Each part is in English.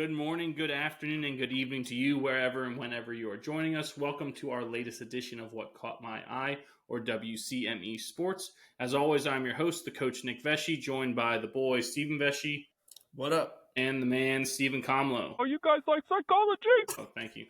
Good morning, good afternoon, and good evening to you wherever and whenever you are joining us. Welcome to our latest edition of What Caught My Eye, or WCME Sports. As always, I'm your host, the coach Nick Veschi, joined by the boy Stephen Veschi. What up? And the man Stephen Komlo. Oh, you guys like psychology? Oh, thank you.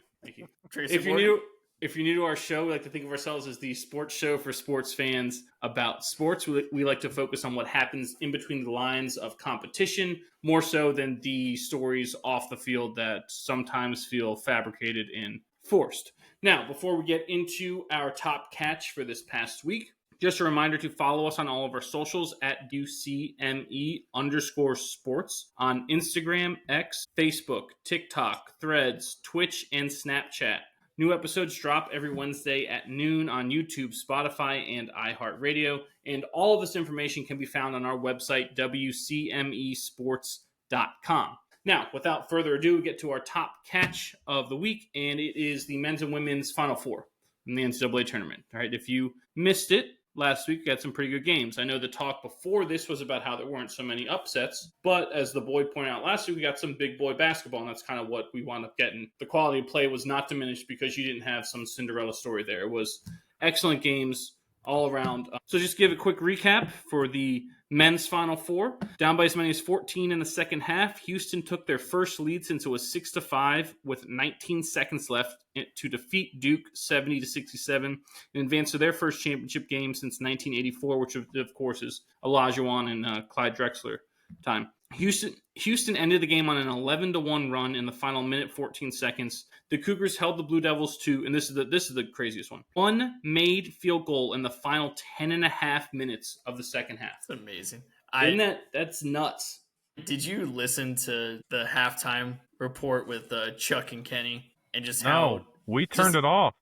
If you're new to our show, we like to think of ourselves as the sports show for sports fans about sports. We like to focus on what happens in between the lines of competition, more so than the stories off the field that sometimes feel fabricated and forced. Now, before we get into our top catch for this past week, just a reminder to follow us on all of our socials at UCME_sports on Instagram, X, Facebook, TikTok, Threads, Twitch, and Snapchat. New episodes drop every Wednesday at noon on YouTube, Spotify, and iHeartRadio. And all of this information can be found on our website, WCMEsports.com. Now, without further ado, we get to our top catch of the week, and it is the men's and women's Final Four in the NCAA tournament. All right, if you missed it, last week we had some pretty good games. I know the talk before this was about how there weren't so many upsets, but as the boy pointed out last week, we got some big boy basketball, and that's kind of what we wound up getting. The quality of play was not diminished because you didn't have some Cinderella story there. It was excellent games all around. So just give a quick recap for the men's Final Four. Down by as many as 14 in the second half, Houston took their first lead since it was 6-5 with 19 seconds left to defeat Duke 70-67 and advance to their first championship game since 1984, which of course is Olajuwon and Clyde Drexler time. Houston ended the game on an 11-1 run in the final minute 14 seconds. The Cougars held the Blue Devils to, and this is the craziest one made field goal in the final 10.5 minutes of the second half. That's amazing. That's nuts. Did you listen to the halftime report with Chuck and Kenny and just how? No, we turned it off.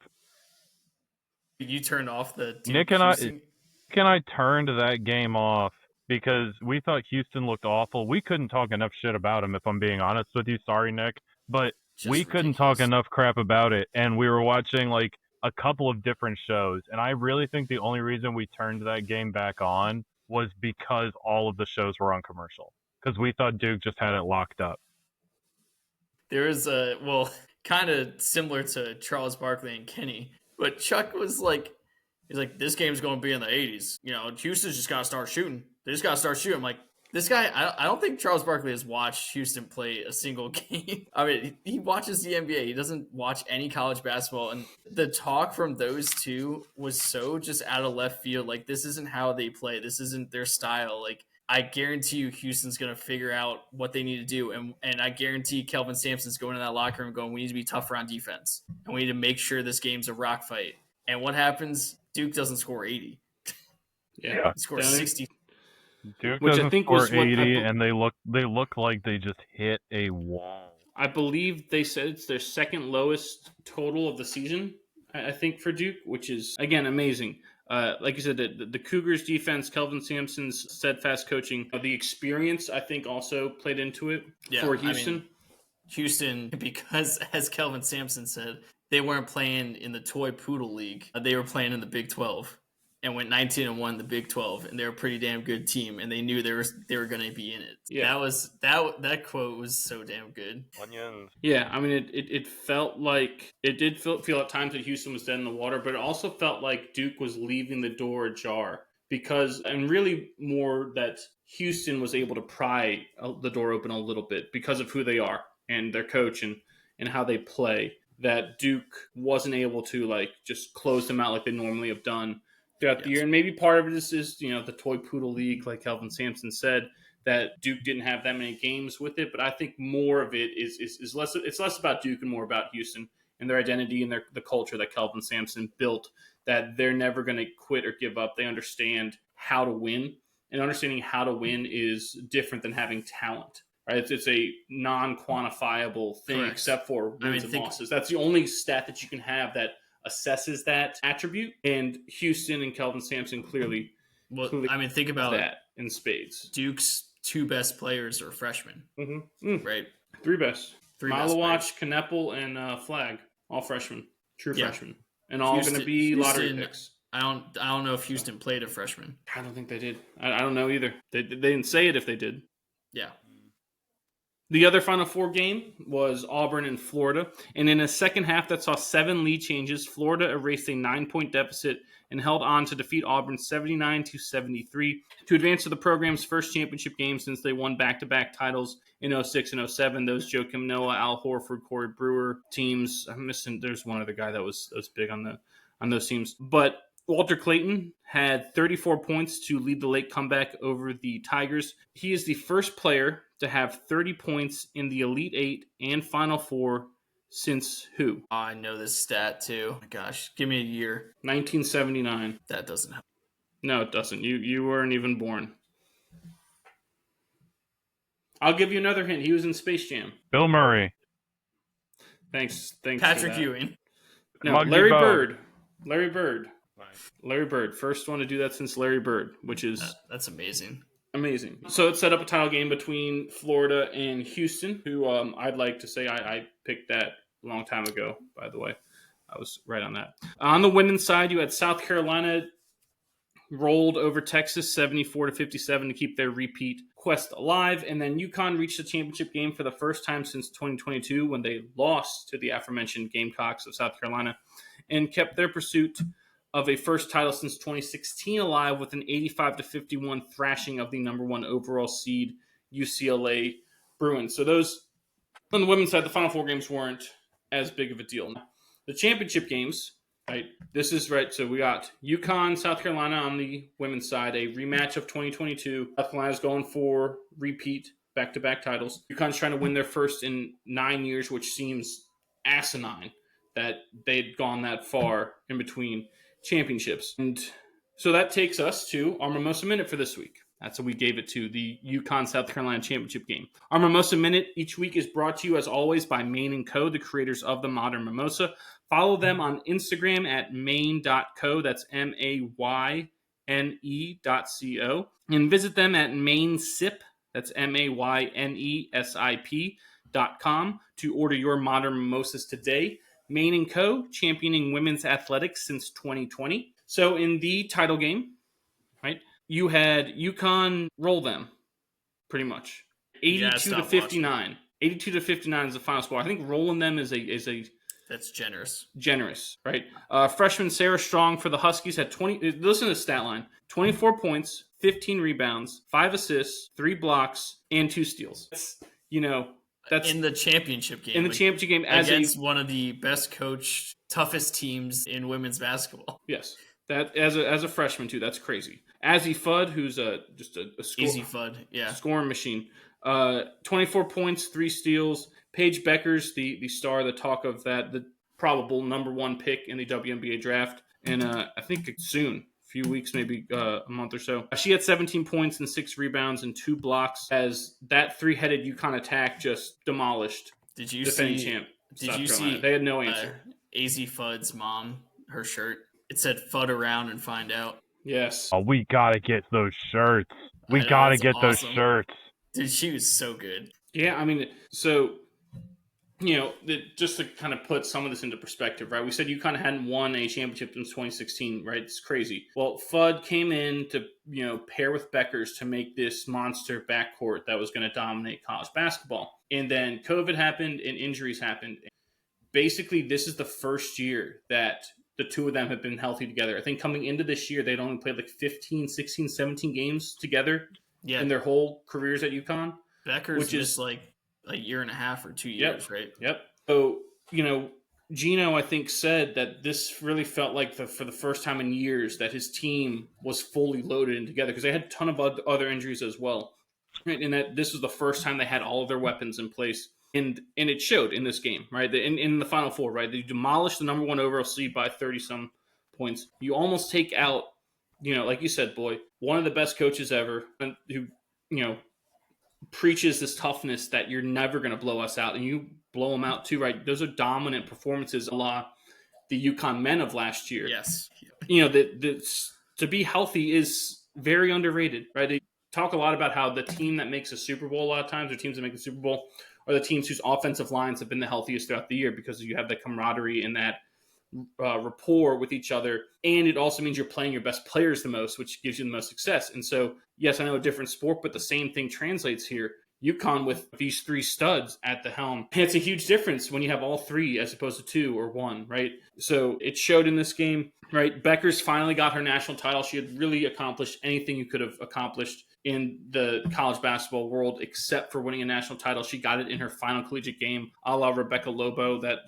You turned off the Nick and I turned that game off because we thought Houston looked awful. We couldn't talk enough shit about him, if I'm being honest with you. Sorry, Nick. But we couldn't talk enough crap about it. And we were watching like a couple of different shows. And I really think the only reason we turned that game back on was because all of the shows were on commercial. Because we thought Duke just had it locked up. There is kind of similar to Charles Barkley and Kenny. But Chuck was like, he's like, this game's going to be in the 80s. You know, Houston's just got to start shooting. They just got to start shooting. I'm like, this guy, I don't think Charles Barkley has watched Houston play a single game. I mean, he watches the NBA. He doesn't watch any college basketball. And the talk from those two was so just out of left field. Like, this isn't how they play. This isn't their style. Like, I guarantee you Houston's going to figure out what they need to do. And I guarantee Kelvin Sampson's going in that locker room going, we need to be tougher on defense. And we need to make sure this game's a rock fight. And what happens? Duke doesn't score 80. Yeah. He scores 60. Duke Which doesn't I think score was 80, and they look like they just hit a wall. I believe they said it's their second lowest total of the season, I think, for Duke, which is, again, amazing. Like you said, the Cougars' defense, Kelvin Sampson's steadfast coaching, the experience, I think, also played into it for Houston. I mean, Houston, because, as Kelvin Sampson said, they weren't playing in the Toy Poodle League. They were playing in the Big 12 and went 19-1 in the Big 12, and they're a pretty damn good team, and they knew they were going to be in it. Yeah. That quote was so damn good. Onions. Yeah, I mean, it felt like it did feel at times that Houston was dead in the water, but it also felt like Duke was leaving the door ajar and really more that Houston was able to pry the door open a little bit because of who they are and their coach and how they play. That Duke wasn't able to like just close them out like they normally have done throughout the year. And maybe part of it is the Toy Poodle League, like Kelvin Sampson said, that Duke didn't have that many games with it. But I think more of it is less. It's less about Duke and more about Houston and their identity and the culture that Kelvin Sampson built. That they're never going to quit or give up. They understand how to win, and understanding how to win is different than having talent. Right? It's a non-quantifiable thing. Correct. Except for wins and losses. That's the only stat that you can have that assesses that attribute. And Houston and Kelvin Sampson clearly think about that in spades. Duke's two best players are freshmen. Mm-hmm. Right? Three best. Malawach, Knepel, and Flagg. All freshmen. True freshmen. And all going to be lottery picks. I don't know if Houston played a freshman. I don't think they did. I don't know either. They didn't say it if they did. Yeah. The other Final Four game was Auburn and Florida. And in a second half that saw 7 lead changes, Florida erased a 9-point deficit and held on to defeat Auburn 79-73 to advance to the program's first championship game since they won back-to-back titles in 06 and 07. Those Joakim Noah, Al Horford, Corey Brewer teams. I'm missing. There's one other guy that was big on those teams. But Walter Clayton had 34 points to lead the late comeback over the Tigers. He is the first player to have 30 points in the Elite Eight and Final Four since who? Oh, I know this stat too. Oh my gosh, give me a year. 1979. That doesn't help. No, it doesn't. You weren't even born. I'll give you another hint. He was in Space Jam. Bill Murray. Thanks. Patrick Ewing. No, Muggsy Larry Bogues. Bird. Larry Bird. Nice. Larry Bird. First one to do that since Larry Bird, which is That's amazing. amazing. So it set up a title game between Florida and Houston, who I'd like to say I picked that a long time ago, by the way. I was right on that. On the women's side, you had South Carolina rolled over Texas 74-57 to keep their repeat quest alive. And then UConn reached the championship game for the first time since 2022 when they lost to the aforementioned Gamecocks of South Carolina and kept their pursuit of a first title since 2016 alive with an 85-51 thrashing of the number 1 overall seed UCLA Bruins. So those, on the women's side, the Final Four games weren't as big of a deal. The championship games, right? This is right. So we got UConn, South Carolina on the women's side, a rematch of 2022. South Carolina's going for repeat back-to-back titles. UConn's trying to win their first in 9 years, which seems asinine that they'd gone that far in between championships. And so that takes us to our Mimosa Minute for this week. That's what we gave it to, the UConn South Carolina championship game. Our Mimosa Minute each week is brought to you, as always, by Maine & Co., the creators of the modern mimosa. Follow them on Instagram at maine.co. That's MAYNE.co. And visit them at mainsip. That's MAYNESIP.com to order your modern mimosas today. Maine & Co., championing women's athletics since 2020. So in the title game, right, you had UConn roll them, pretty much. 82-59. 82-59 is the final score. I think rolling them is a That's generous. Generous, right? Freshman Sarah Strong for the Huskies had 20. Listen to the stat line: 24 points, 15 rebounds, 5 assists, 3 blocks, and 2 steals. That's in the championship game. In the championship game, against one of the best coached, toughest teams in women's basketball. Yes, that as a freshman too. That's crazy. Azzy Fudd, who's just a easy Fudd, yeah, scoring machine. 24 points, 3 steals. Paige Beckers, the star, the talk of that, the probable number 1 pick in the WNBA draft, and I think soon, a few weeks, maybe a month or so. She had 17 points and 6 rebounds and 2 blocks as that 3-headed UConn attack just demolished. Did you defending see? champ Did South you Carolina. see? They had no answer. Azzy Fudd's mom, her shirt. It said "Fudd around and find out." Yes. Oh, we gotta get those shirts. We I know, gotta that's get those awesome. shirts. Dude, she was so good. Yeah, I mean, so just to kind of put some of this into perspective, right? We said UConn hadn't won a championship since 2016, right? It's crazy. Well, Fudd came in to, pair with Beckers to make this monster backcourt that was going to dominate college basketball. And then COVID happened and injuries happened. Basically, this is the first year that the two of them have been healthy together. I think coming into this year, they'd only played like 15, 16, 17 games together in their whole careers at UConn. Beckers missed like a year and a half or 2 years, right? Yep. So, Gino, I think, said that this really felt like for the first time in years that his team was fully loaded and together because they had a ton of other injuries as well. Right? And that this was the first time they had all of their weapons in place. And it showed in this game, right? In the Final Four, right? They demolished the number 1 overall seed by 30-some points. You almost take out, like you said, boy, one of the best coaches ever who, preaches this toughness that you're never going to blow us out, and you blow them out too, right? Those are dominant performances, a la the UConn men of last year. Yes. To be healthy is very underrated, right? They talk a lot about how the team that makes a Super Bowl a lot of times, or teams that make the Super Bowl, are the teams whose offensive lines have been the healthiest throughout the year because you have that camaraderie and that rapport with each other. And it also means you're playing your best players the most, which gives you the most success. And so, yes, I know a different sport, but the same thing translates here. UConn with these three studs at the helm. And it's a huge difference when you have all three as opposed to two or one, right? So it showed in this game, right? Becker's finally got her national title. She had really accomplished anything you could have accomplished in the college basketball world except for winning a national title. She got it in her final collegiate game, a la Rebecca Lobo. That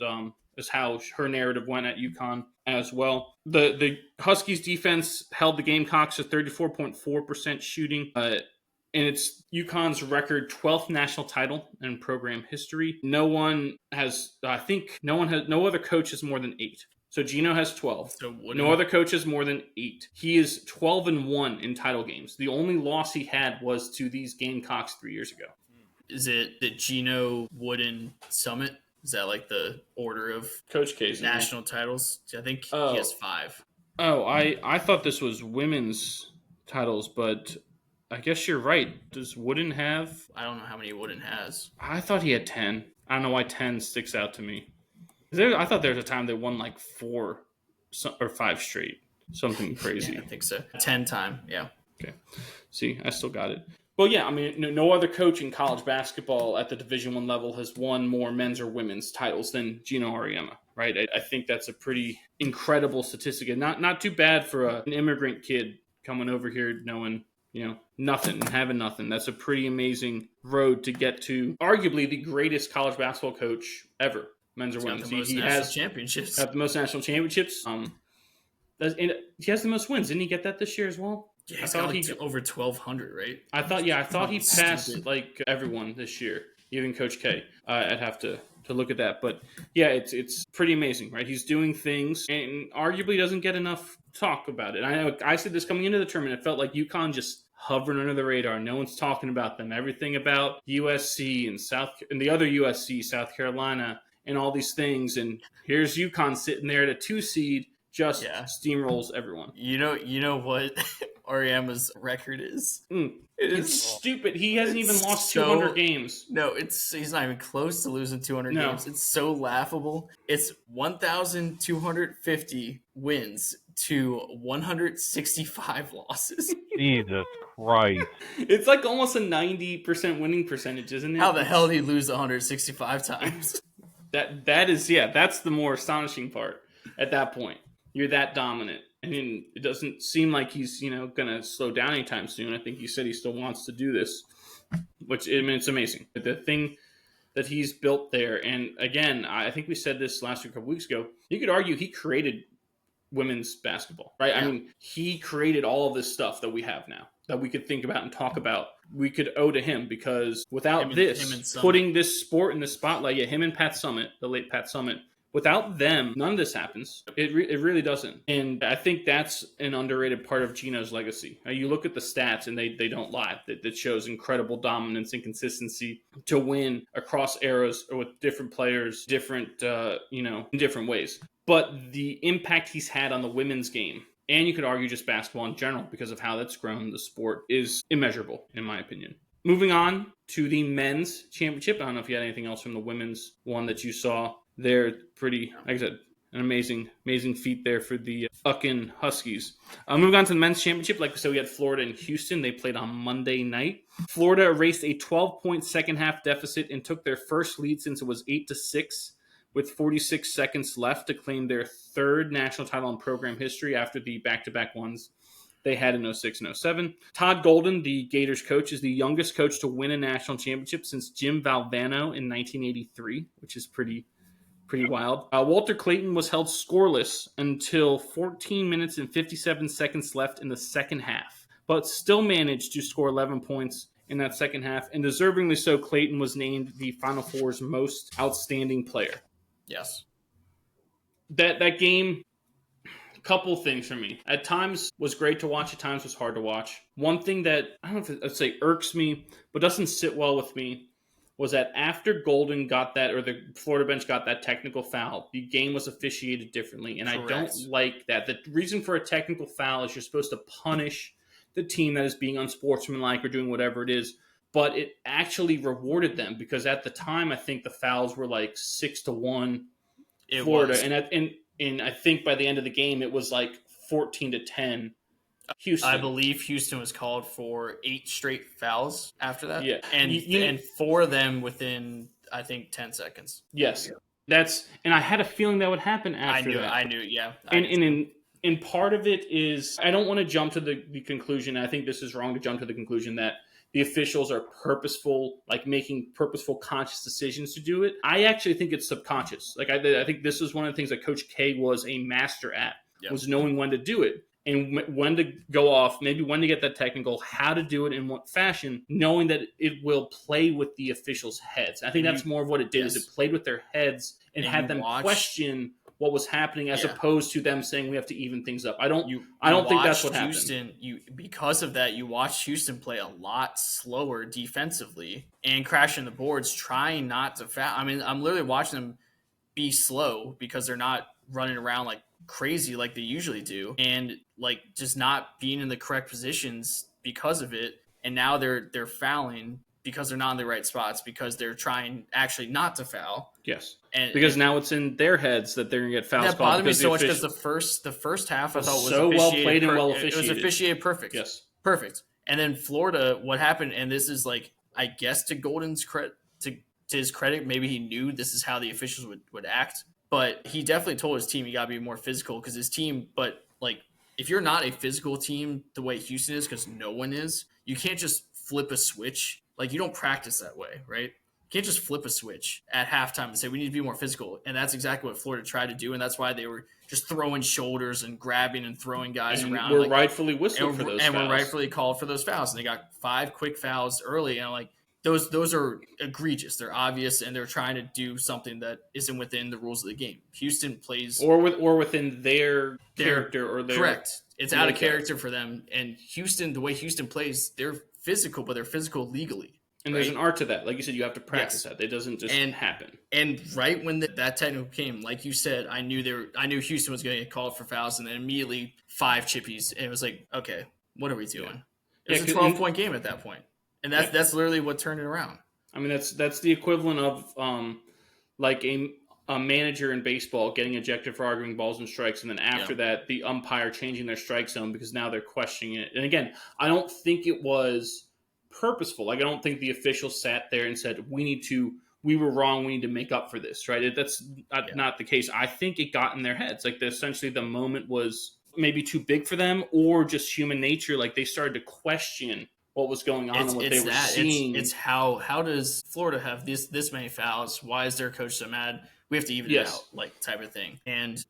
is how her narrative went at UConn as well. The Huskies defense held the Gamecocks to 34.4% shooting. And it's UConn's record 12th national title in program history. No other coach has more than 8. So Gino has 12. So no other coach has more than 8. He is 12-1 in title games. The only loss he had was to these Gamecocks 3 years ago. Is it the Gino Wooden Summit? Is that like the order of Coach K's national titles? I think he has 5. Oh, I thought this was women's titles, but I guess you're right. Does Wooden have? I don't know how many Wooden has. I thought he had 10. I don't know why 10 sticks out to me. I thought there was a time they won like 4 or 5 straight. Something crazy. Yeah, I think so. 10 time, yeah. Okay. See, I still got it. Well, yeah, I mean, no other coach in college basketball at the Division I level has won more men's or women's titles than Gino Auriemma, right? I think that's a pretty incredible statistic. And not too bad for an immigrant kid coming over here knowing, nothing and having nothing. That's a pretty amazing road to get to arguably the greatest college basketball coach ever, men's or women's. He has championships. Got the most national championships. He has the most wins. Didn't he get that this year as well? Yeah, he's got over 1,200, right? I thought he passed like everyone this year, even Coach K. I'd have to look at that, but yeah, it's pretty amazing, right? He's doing things and arguably doesn't get enough talk about it. I know I said this coming into the tournament. It felt like UConn just hovering under the radar. No one's talking about them. Everything about USC and the other USC, South Carolina, and all these things. And here's UConn sitting there at a 2 seed. Just steamrolls everyone. You know what Auriemma's record is? It's stupid. He hasn't even lost 200 games. No, he's not even close to losing 200 games. It's so laughable. It's 1,250 wins to 165 losses. Jesus Christ. It's like almost a 90% winning percentage, isn't it? How the hell did he lose 165 times? That's the more astonishing part at that point. You're that dominant. I mean, it doesn't seem like he's, going to slow down anytime soon. I think he said he still wants to do this, which, I mean, it's amazing. The thing that he's built there, and again, I think we said this last week, a couple weeks ago, you could argue he created women's basketball, right? Yeah. I mean, he created all of this stuff that we have now, that we could think about and talk about. We could owe to him, because without putting this sport in the spotlight, him and Pat Summitt, the late Pat Summitt, without them, none of this happens. It really doesn't. And I think that's an underrated part of Gino's legacy. You look at the stats, and they don't lie. That shows incredible dominance and consistency to win across eras or with different players, different, in different ways. But the impact he's had on the women's game, and you could argue just basketball in general, because of how that's grown the sport, is immeasurable, in my opinion. Moving on to the men's championship. I don't know if you had anything else from the women's one that you saw. They're pretty, like I said, an amazing feat there for the Uckin Huskies. Moving on to the men's championship, like we said, we had Florida and Houston. They played on Monday night. Florida erased a 12-point second-half deficit and took their first lead since it was 8-6, with 46 seconds left to claim their third national title in program history after the back-to-back ones they had in 06 and 07. Todd Golden, the Gators coach, is the youngest coach to win a national championship since Jim Valvano in 1983, which is pretty wild. Walter Clayton was held scoreless until 14 minutes and 57 seconds left in the second half, but still managed to score 11 points in that second half, and deservingly so. Clayton was named the Final Four's most outstanding player. Yes. That game, a couple things for me. At times was great to watch, at times was hard to watch. One thing that, I don't know if I'd say irks me, but doesn't sit well with me, was that after Golden got that, or the Florida bench got that technical foul, the game was officiated differently. And correct. I don't like that. The reason for a technical foul is you're supposed to punish the team that is being unsportsmanlike or doing whatever it is. But it actually rewarded them, because at the time, I think the fouls were like 6-1 Florida. And I think by the end of the game, it was like 14-10 Houston. I believe Houston was called for 8 straight fouls after that. Yeah. And 4 of them within, I think, 10 seconds. Yes. And I had a feeling that would happen after that. I knew, yeah. And part of it is, I don't want to jump to the conclusion. I think this is wrong to jump to the conclusion that the officials are purposeful, like making purposeful, conscious decisions to do it. I actually think it's subconscious. Like I think this is one of the things that Coach K was a master at, was knowing when to do it and when to go off, maybe when to get that technical, how to do it in what fashion, knowing that it will play with the officials' heads. I think that's more of what it did, is it played with their heads and had them question what was happening, as opposed to them saying we have to even things up. I don't think that's what happened. Because of that, you watched Houston play a lot slower defensively and crashing the boards, trying not to foul. I mean, I'm literally watching them be slow because they're not running around like crazy like they usually do, and like just not being in the correct positions because of it. And now they're fouling because they're not in the right spots, because they're trying actually not to foul. Yes. Because now it's in their heads that they're going to get fouls. That bothered me so much because the first half I thought was so well played and well officiated. It was officiated perfect. Yes. Perfect. And then Florida, what happened, and this is like, I guess to Golden's credit, to his credit, maybe he knew this is how the officials would act, but he definitely told his team you got to be more physical, because his team, but like, if you're not a physical team the way Houston is, because no one is, you can't just flip a switch. Like, you don't practice that way, right? You can't just flip a switch at halftime and say we need to be more physical. And that's exactly what Florida tried to do, and that's why they were just throwing shoulders and grabbing and throwing guys around. We're rightfully whistled for those fouls. And we're rightfully called for those fouls. And they got 5 quick fouls early, and I'm like, those are egregious. They're obvious, and they're trying to do something that isn't within the rules of the game. Houston plays or within their character or their correct. It's out of character for them. And Houston, the way Houston plays, they're physical, but they're physical legally. And there's an art to that. Like you said, you have to practice that. It doesn't just happen. And right when that technical came, like you said, I knew Houston was going to get called for fouls, and then immediately 5 chippies. And it was like, okay, what are we doing? It was a 12-point game at that point. And that's literally what turned it around. I mean, that's the equivalent of like a manager in baseball getting ejected for arguing balls and strikes, and then after that, the umpire changing their strike zone because now they're questioning it. And again, I don't think it was purposeful. Like, I don't think the officials sat there and said, we were wrong, we need to make up for this, right? That's not the case. I think it got in their heads. Like, essentially the moment was maybe too big for them, or just human nature. Like, they started to question what was going on and what they were seeing. It's how does Florida have this many fouls? Why is their coach so mad? We have to even it out, like, type of thing. And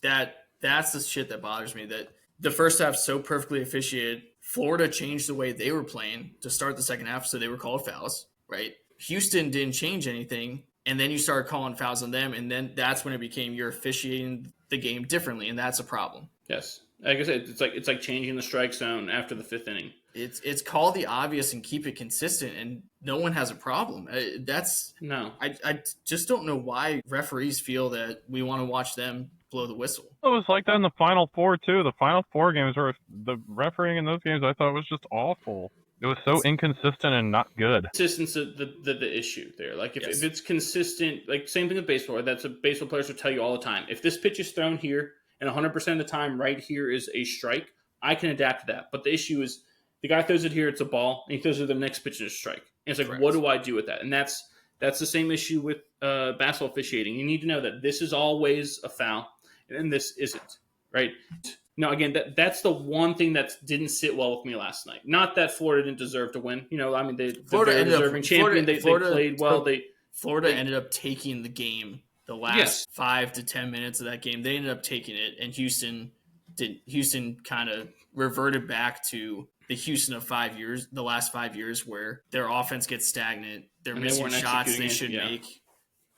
that's the shit that bothers me, that the first half so perfectly officiated. Florida changed the way they were playing to start the second half, so they were called fouls, right? Houston didn't change anything, and then you started calling fouls on them, and then that's when it became you're officiating the game differently, and that's a problem. Yes. Like I said, it's like changing the strike zone after the 5th inning. It's call the obvious and keep it consistent, and no one has a problem. I just don't know why referees feel that we want to watch them blow the whistle. It was like that in the Final Four, too. The Final Four games were the refereeing in those games, I thought, was just awful. It was so inconsistent and not good. Consistency, the issue there. Like, if it's consistent, like, same thing with baseball. That's what baseball players will tell you all the time. If this pitch is thrown here, and 100% of the time right here is a strike, I can adapt to that. But the issue is, the guy throws it here, it's a ball, and he throws it the next pitch, it's a strike. And it's like, Correct. What do I do with that? And that's the same issue with basketball officiating. You need to know that this is always a foul, and this isn't, right? Now, again, that's the one thing that didn't sit well with me last night. Not that Florida didn't deserve to win. You know, I mean, they're a deserving champion. They played well. Florida ended up taking the game. The last 5 to 10 minutes of that game, they ended up taking it, and Houston kind of reverted back to the Houston of the last 5 years, where their offense gets stagnant. They're missing shots they should make.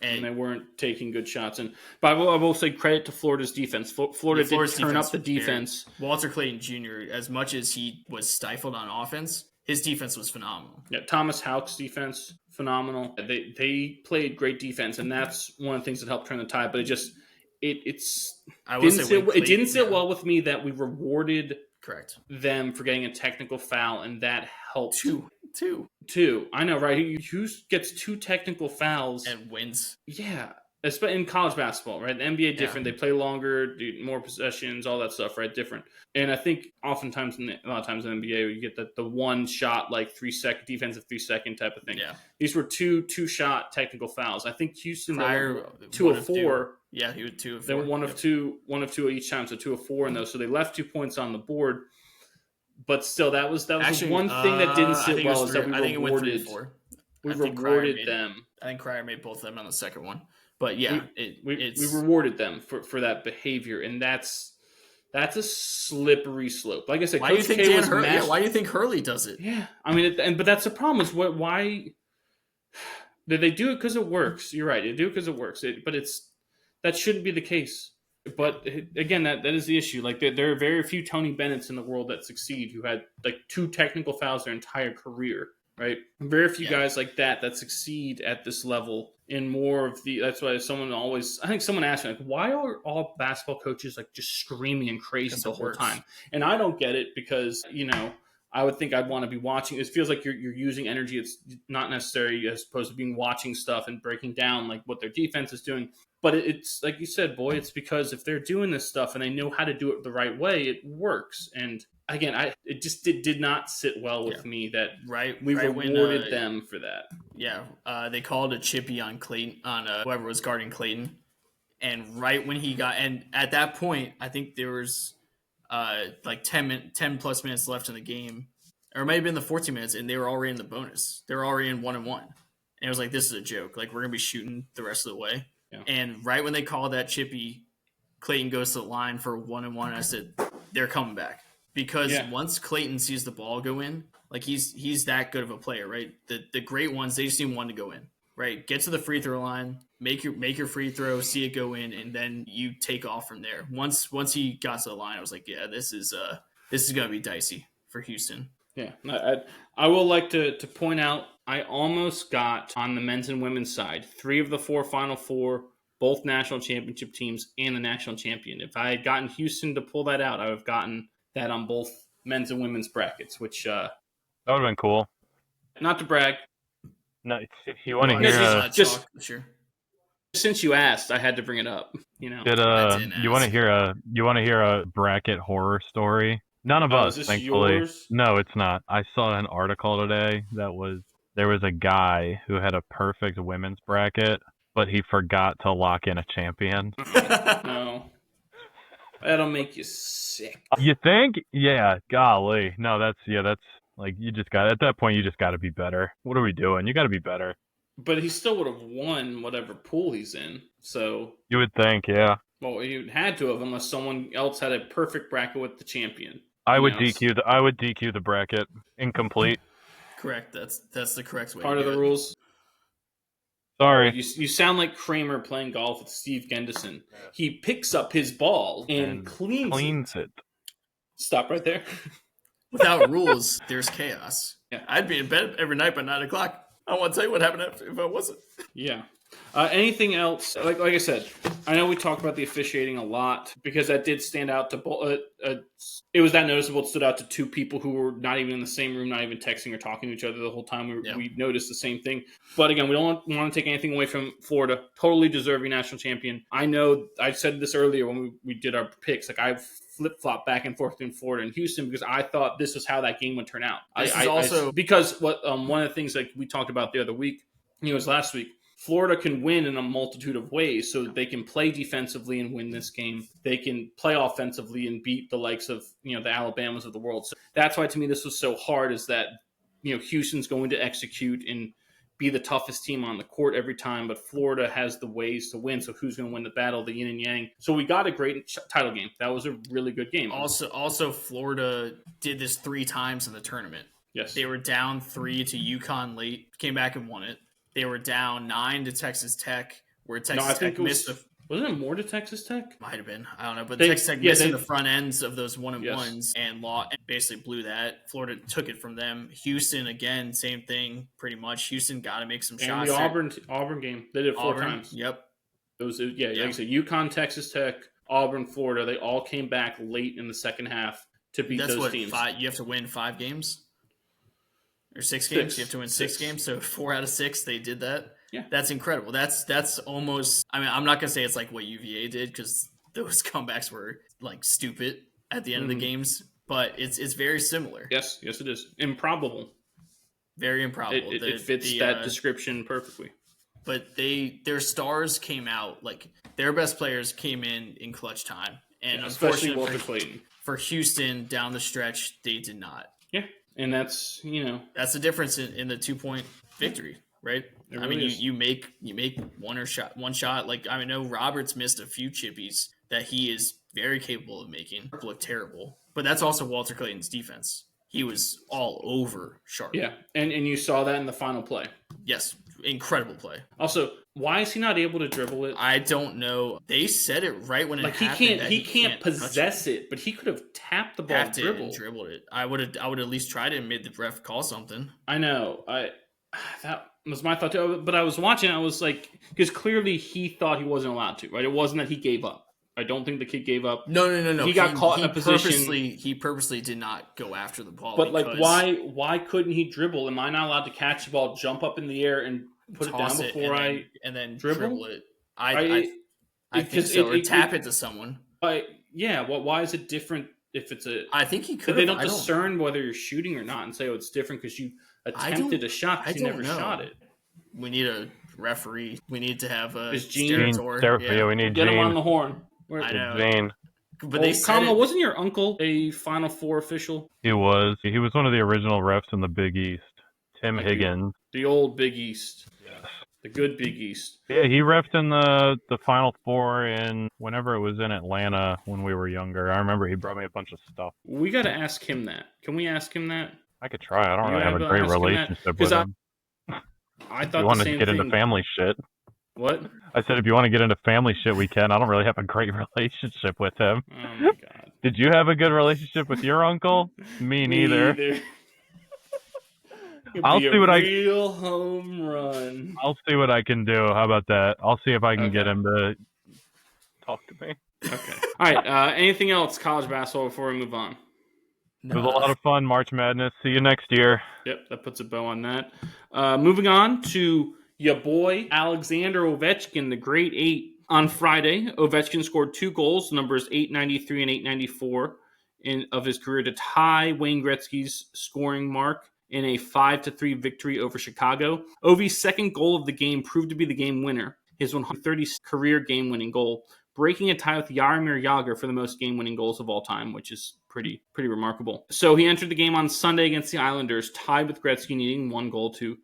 And they weren't taking good shots. But I will say credit to Florida's defense. Florida did turn up the defense. Walter Clayton Jr., as much as he was stifled on offense, his defense was phenomenal. Yeah, Thomas Houck's defense, phenomenal. They played great defense, and that's one of the things that helped turn the tide. But it didn't sit well with me that we rewarded them for getting a technical foul, and that helped. Two. I know, right? Who gets 2 technical fouls and wins? Yeah, in college basketball, right? The NBA different. They play longer, do more possessions, all that stuff, right? Different. And I think oftentimes, a lot of times in the NBA, you get the one shot, like 3-second defensive 3-second type of thing. Yeah. These were two shot technical fouls. I think Houston Prior, 2 of 4. Yeah, he was 2 of 4. They were one of two each time, so 2 of 4 in those. So they left 2 points on the board. But still, that was Actually, one thing that didn't sit well is that we rewarded. We rewarded them. I think Cryer made both of them on the second one. But yeah, we rewarded them for that behavior, and that's a slippery slope. Like I said, why do you think Hurley does it? Yeah, I mean, but that's the problem. Is why did they do it? Because it works. You're right. They do it because it works. But that shouldn't be the case. But again, that is the issue. Like there are very few Tony Bennetts in the world that succeed who had like 2 technical fouls their entire career. Right, very few guys like that succeed at this level. In more of the, that's why I think someone asked me, like, why are all basketball coaches like just screaming and crazy the whole time? And I don't get it because, I would think I'd want to be watching. It feels like you're using energy. It's not necessary as opposed to being watching stuff and breaking down like what their defense is doing. But it's like you said, boy, it's because if they're doing this stuff and they know how to do it the right way, it works. And again, it just did not sit well with me that we rewarded them for that. Yeah, they called a chippy on Clayton, on whoever was guarding Clayton, and right when he got, and at that point, I think there was like 10 plus minutes left in the game, or it might have been the 14 minutes, and they were already in the bonus. They were already in 1-1, and it was like, this is a joke. Like, we're gonna be shooting the rest of the way. Yeah. And right when they called that chippy, Clayton goes to the line for 1-1. I said, they're coming back. Because once Clayton sees the ball go in, like he's that good of a player, right? The great ones, they just need one to go in, right? Get to the free throw line, make your free throw, see it go in, and then you take off from there. Once he got to the line, I was like, yeah, this is gonna be dicey for Houston. Yeah, I will like to point out, I almost got on the men's and women's side 3 of the 4 Final Four, both national championship teams, and the national champion. If I had gotten Houston to pull that out, I would have gotten that on both men's and women's brackets, which that would have been cool. Not to brag. No, if you want to hear sure. Since you asked, I had to bring it up. You want to hear a bracket horror story? None of us, thankfully. Yours? No, it's not. I saw an article today there was a guy who had a perfect women's bracket, but he forgot to lock in a champion. No. That'll make you sick. You think? Yeah, golly. No, that's like, at that point, you just got to be better. What are we doing? You got to be better. But he still would have won whatever pool he's in. So you would think, yeah. Well, he had to have, unless someone else had a perfect bracket with the champion. I would DQ the bracket. Incomplete. Correct. That's the correct way. Part of the rules. Sorry. You sound like Kramer playing golf with Steve Gendison. He picks up his ball and cleans it. Stop right there. Without rules, there's chaos. Yeah. I'd be in bed every night by 9 o'clock. I want to tell you what happened if I wasn't. Yeah. Anything else? Like I said, I know we talked about the officiating a lot because that did stand out to it was that noticeable. It stood out to 2 people who were not even in the same room, not even texting or talking to each other the whole time. We noticed the same thing. But again, we don't want to take anything away from Florida. Totally deserving national champion. I know I said this earlier when we did our picks. Like, I flip-flop back and forth between Florida and Houston because I thought this was how that game would turn out. Because one of the things like we talked about the other week, it was last week, Florida can win in a multitude of ways. So they can play defensively and win this game. They can play offensively and beat the likes of, the Alabamas of the world. So that's why, to me, this was so hard, is that, Houston's going to execute and be the toughest team on the court every time, but Florida has the ways to win. So who's going to win the battle, the yin and yang? So we got a great title game. That was a really good game. Also, Florida did this 3 times in the tournament. Yes. They were down 3 to UConn late, came back and won it. They were down 9 to Texas Tech, where Texas Tech missed the... Wasn't it more to Texas Tech? Might have been. I don't know. But Texas Tech missed in the front ends of those 1-and-1s and basically blew that. Florida took it from them. Houston, again, same thing, pretty much. Houston got to make some shots. And the Auburn game. They did it 4 times. Yep. Like I said, UConn, Texas Tech, Auburn, Florida, they all came back late in the second half to beat those teams. You have to win 5 games? Or 6 games? You have to win 6 games? So 4 out of 6, they did that? Yeah. That's incredible. That's almost. I mean, I'm not gonna say it's like what UVA did because those comebacks were like stupid at the end of the games, but it's very similar. Yes, it is. Improbable. Very improbable. It fits that description perfectly. But their stars came out, like their best players came in clutch time, and especially Walter unfortunately Clayton. For Houston down the stretch, they did not. Yeah, and that's the difference in the 2-point victory, right? Really I mean, you make one shot. Like I know Roberts missed a few chippies that he is very capable of making look terrible, but that's also Walter Clayton's defense. He was all over Sharp. Yeah, and you saw that in the final play. Yes, incredible play. Also, why is he not able to dribble it? I don't know. They said it right when it happened. He can't possess it, but he could have tapped the ball, and dribbled it. I would at least tried it and made the ref call something. I know. That was my thought too. But I was watching. I was like, because clearly he thought he wasn't allowed to. Right? It wasn't that he gave up. I don't think the kid gave up. No. He got caught in a position. He purposely did not go after the ball. But why couldn't he dribble? Am I not allowed to catch the ball, jump up in the air, and put it down before and then dribble it? I think so. Or tap it to someone. Yeah. Well, why is it different if it's a? I think he could. They don't discern whether you're shooting or not, and say, "Oh, it's different because you attempted a shot because you never shot it." We need a referee. We need to have a Gene. Yeah, we need Get Gene. him on the horn. I know. Gene. But they said Komlo, wasn't your uncle a Final Four official? He was. He was one of the original refs in the Big East. Tim Higgins. The old Big East. Yes. The good Big East. Yeah, he refed in the Final Four in whenever it was in Atlanta when we were younger. I remember he brought me a bunch of stuff. We got to ask him that. Can we ask him that? I could try. I don't really have a great relationship with him. I thought you want to get into family shit. What? I said if you want to get into family shit, we can. I don't really have a great relationship with him. Oh my god. Did you have a good relationship with your uncle? Me neither. I'll see what real home run. I'll see what I can do. How about that? I'll see if I can get him to talk to me. Okay. All right. Anything else college basketball before we move on? It was a lot of fun, March Madness. See you next year. Yep, that puts a bow on that. Moving on to your boy, Alexander Ovechkin, the Great Eight. On Friday, Ovechkin scored 2 goals, numbers 893 and 894 of his career to tie Wayne Gretzky's scoring mark in a 5-3 victory over Chicago. Ovi's second goal of the game proved to be the game winner, his 130th career game-winning goal, breaking a tie with Jaromir Jagr for the most game-winning goals of all time, which is pretty remarkable. So he entered the game on Sunday against the Islanders, tied with Gretzky, needing 1 goal to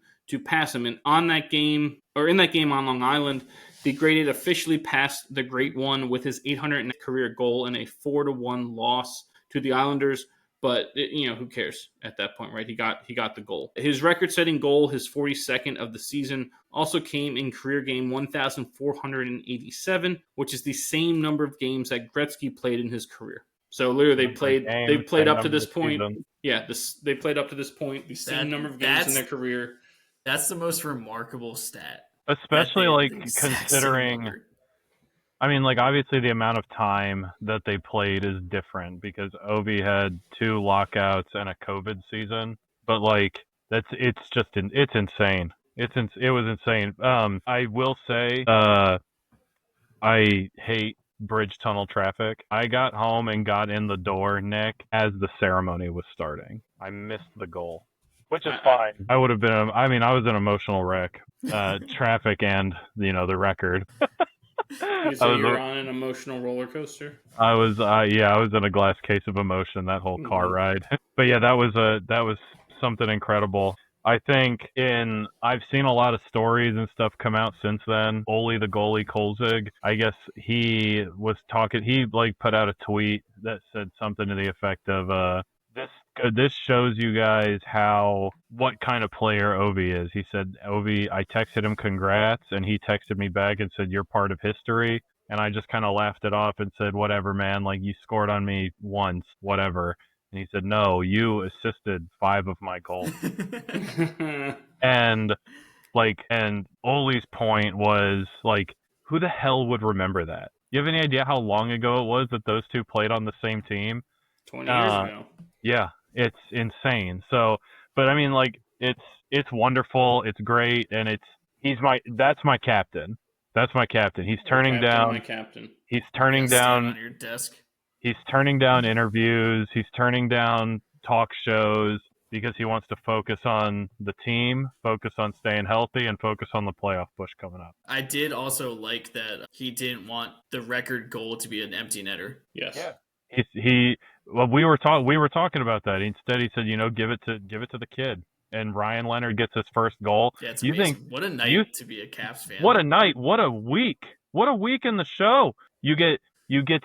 pass him. And in that game on Long Island, the Great Eight officially passed the Great One with his 800th career goal in a 4-1 loss to the Islanders. But who cares at that point, right? He got the goal. His record-setting goal, his 42nd of the season, also came in career game 1,487, which is the same number of games that Gretzky played in his career. So literally, they played up to this point. Yeah, they played up to this point the same number of games in their career. That's the most remarkable stat. Especially considering, I mean, obviously the amount of time that they played is different because Ovi had 2 lockouts and a COVID season. But it's insane. It was insane. I will say, I hate bridge tunnel traffic. I got home and got in the door, Nick, as the ceremony was starting. I missed the goal, which is fine. I would have been. I was an emotional wreck. Traffic and the record. You say you were on an emotional roller coaster? I was. I was in a glass case of emotion that whole car ride. But yeah, that was something incredible. I think I've seen a lot of stories and stuff come out since then. Ole the goalie Kolzig, I guess he was talking. He put out a tweet that said something to the effect of this shows you guys what kind of player Ovi is. He said, Ovi, I texted him congrats, and he texted me back and said, you're part of history. And I just kind of laughed it off and said, whatever, man. You scored on me once, whatever. And he said, no, you assisted 5 of my goals. and Ole's point was, who the hell would remember that? You have any idea how long ago it was that those 2 played on the same team? 20 years ago. Yeah, it's insane. So, but I mean, it's wonderful, it's great, and That's my captain. That's my captain. He's turning down. My captain. He's turning down on your desk. He's turning down interviews. He's turning down talk shows because he wants to focus on the team, focus on staying healthy, and focus on the playoff push coming up. I did also like that he didn't want the record goal to be an empty netter. Yes. Yeah. Well, we were talking about that. Instead, he said, give it to the kid. And Ryan Leonard gets his first goal. Yeah, it's amazing. What a night to be a Caps fan. What a night. What a week. What a week in the show. You get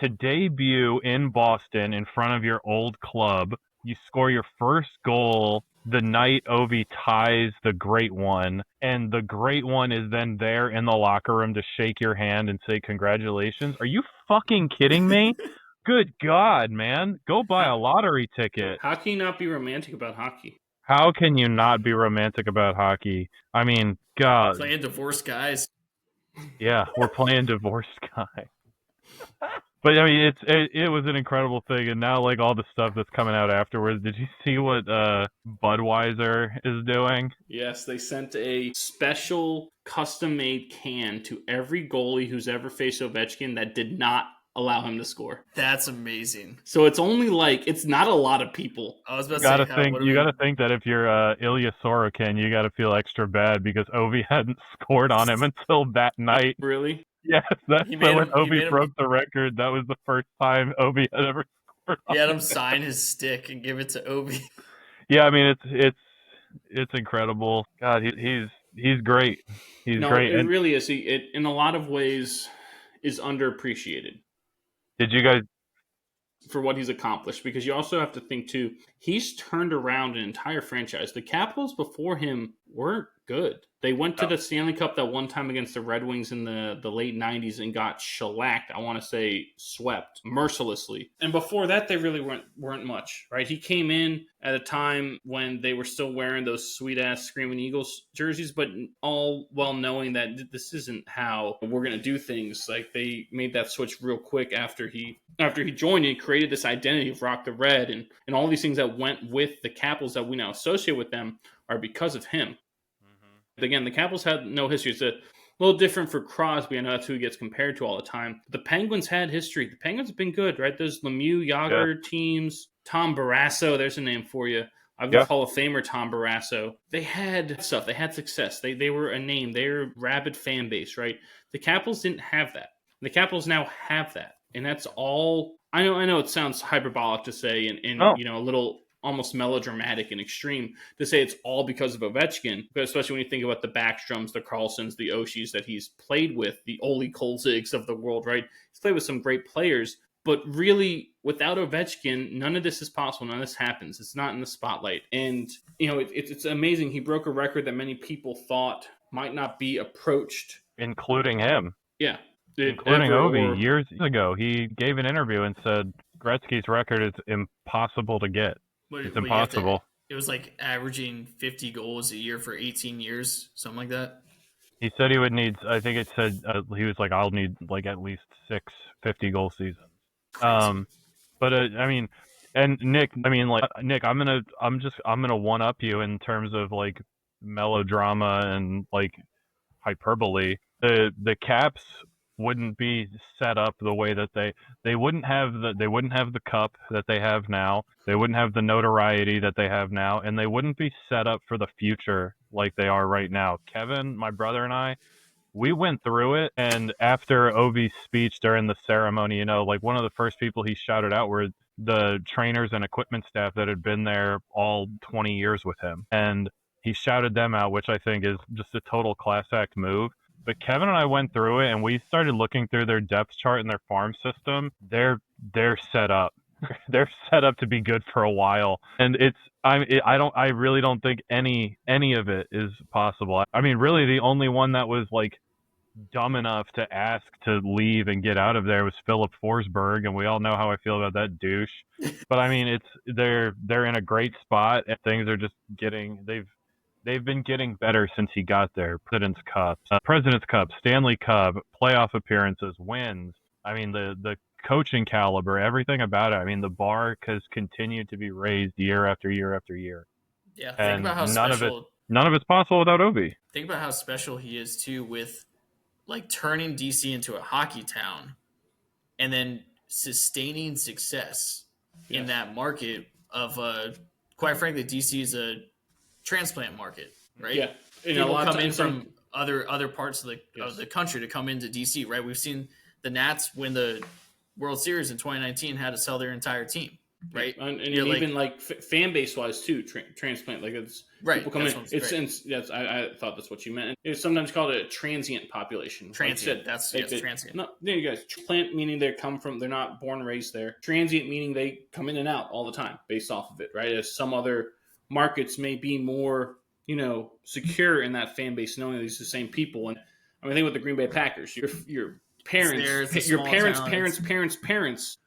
to debut in Boston in front of your old club. You score your first goal the night Ovi ties the great one, and the great one is then there in the locker room to shake your hand and say congratulations. Are you fucking kidding me? Good God, man. Go buy a lottery ticket. How can you not be romantic about hockey? How can you not be romantic about hockey? I mean, God. Playing divorced guys. Yeah, we're playing divorced guys. But I mean, it was an incredible thing, and now like all the stuff that's coming out afterwards. Did you see what Budweiser is doing? Yes, they sent a special custom-made can to every goalie who's ever faced Ovechkin that did not allow him to score. That's amazing. So it's not a lot of people. I was about to say, you got to think that if you're Ilya Sorokin, you got to feel extra bad because Ovi hadn't scored on him until that night. Really? Yes, when Ovi broke the record, that was the first time Ovi had ever scored. He had him sign his stick and give it to Ovi. Yeah, I mean it's incredible. God, he's great. He's great. It really is. It in a lot of ways is underappreciated. Did you guys? For what he's accomplished, because you also have to think too, he's turned around an entire franchise. The Capitals before him weren't good. They went to the Stanley Cup that one time against the Red Wings in the late 90s and got shellacked. I want to say swept mercilessly. And before that, they really weren't much, right? He came in at a time when they were still wearing those sweet-ass Screaming Eagles jerseys, but all well knowing that this isn't how we're going to do things. Like, they made that switch real quick after he joined. He created this identity of Rock the Red, and all these things that went with the Capitals that we now associate with them are because of him. Again, the Capitals had no history. It's a little different for Crosby. I know that's who he gets compared to all the time. The Penguins had history. The Penguins have been good, right? Those Lemieux, Yager teams. Tom Barrasso, there's a name for you. I've got Hall of Famer Tom Barrasso. They had stuff. They had success. They were a name. They were a rabid fan base, right? The Capitals didn't have that. The Capitals now have that. And that's all. I know it sounds hyperbolic to say and a little almost melodramatic and extreme to say it's all because of Ovechkin, but especially when you think about the Backstroms, the Carlsons, the Oshis that he's played with, the Oli Kolzigs of the world, right? He's played with some great players, but really without Ovechkin, none of this is possible. None of this happens. It's not in the spotlight. And, it's amazing. He broke a record that many people thought might not be approached. Including him. Yeah. Including Ovi. Years ago, he gave an interview and said Gretzky's record is impossible to get. It's impossible. It was like averaging 50 goals a year for 18 years, something like that. He said he would need, I think it said, he was like, I'll need like at least 6 50-goal seasons. But I mean, and Nick, I'm gonna one up you in terms of like melodrama and like hyperbole. The Caps wouldn't be set up the way that they wouldn't have the cup that they have now. They wouldn't have the notoriety that they have now, and they wouldn't be set up for the future like they are right now. Kevin, my brother, and I, we went through it, and after Ovi's speech during the ceremony, like one of the first people he shouted out were the trainers and equipment staff that had been there all 20 years with him. And he shouted them out, which I think is just a total class act move. But Kevin and I went through it, and we started looking through their depth chart and their farm system. They're set up. They're set up to be good for a while, and I really don't think any of it is possible. I mean, really, the only one that was like dumb enough to ask to leave and get out of there was Philip Forsberg, and we all know how I feel about that douche. But I mean, they're in a great spot, and things are just They've been getting better since he got there. President's Cup, Stanley Cup, playoff appearances, wins. I mean, the coaching caliber, everything about it. I mean, the bar has continued to be raised year after year after year. Yeah, think about how special None of it's possible without Ovi. Think about how special he is too, with like turning DC into a hockey town, and then sustaining success in that market of quite frankly, DC is a transplant market, right? Yeah, and People a lot come of in times, from other parts of Yes. the country to come into DC, right? We've seen the Nats win the World Series in 2019, had to sell their entire team, right? and You're even like fan base wise too, transplant, like it's right. people come That's in. what's It's great. yes, I thought that's what you meant. It's sometimes called a transient population. Transient. Like That's transient. No, there you guys. Plant meaning they come from. They're not born and raised there. Transient meaning they come in and out all the time based off of it, right? As some other markets may be more, secure in that fan base, knowing these are the same people. And I mean, I think with the Green Bay Packers, your parents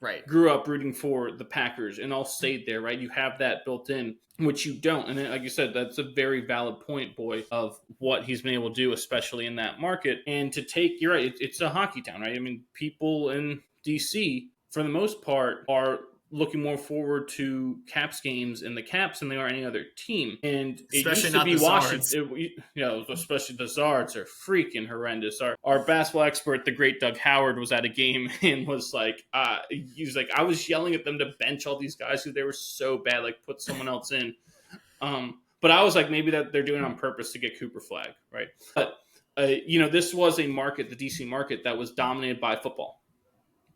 right. grew up rooting for the Packers and all stayed there, right? You have that built in, which you don't. And then, like you said, that's a very valid point, Boy, of what he's been able to do, especially in that market. And to take, you're right, it's a hockey town, right? I mean, people in DC, for the most part, are looking more forward to Caps games and the Caps than they are any other team. And it Especially used to not be the Washington. Especially the Zards are freaking horrendous. Our basketball expert, the great Doug Howard, was at a game and was like, he was like, I was yelling at them to bench all these guys who they were so bad, like put someone else in. But I was like, maybe that they're doing it on purpose to get Cooper Flag, right? But this was a market, the DC market, that was dominated by football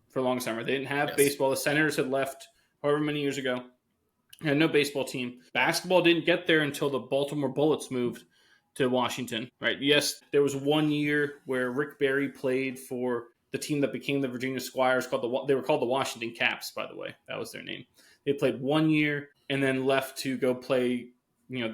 for a long time. They didn't have baseball. The Senators had left however many years ago. They had no baseball team. Basketball didn't get there until the Baltimore Bullets moved to Washington, right? Yes, there was 1 year where Rick Barry played for the team that became the Virginia Squires. They were called the Washington Caps, by the way. That was their name. They played 1 year and then left to go play,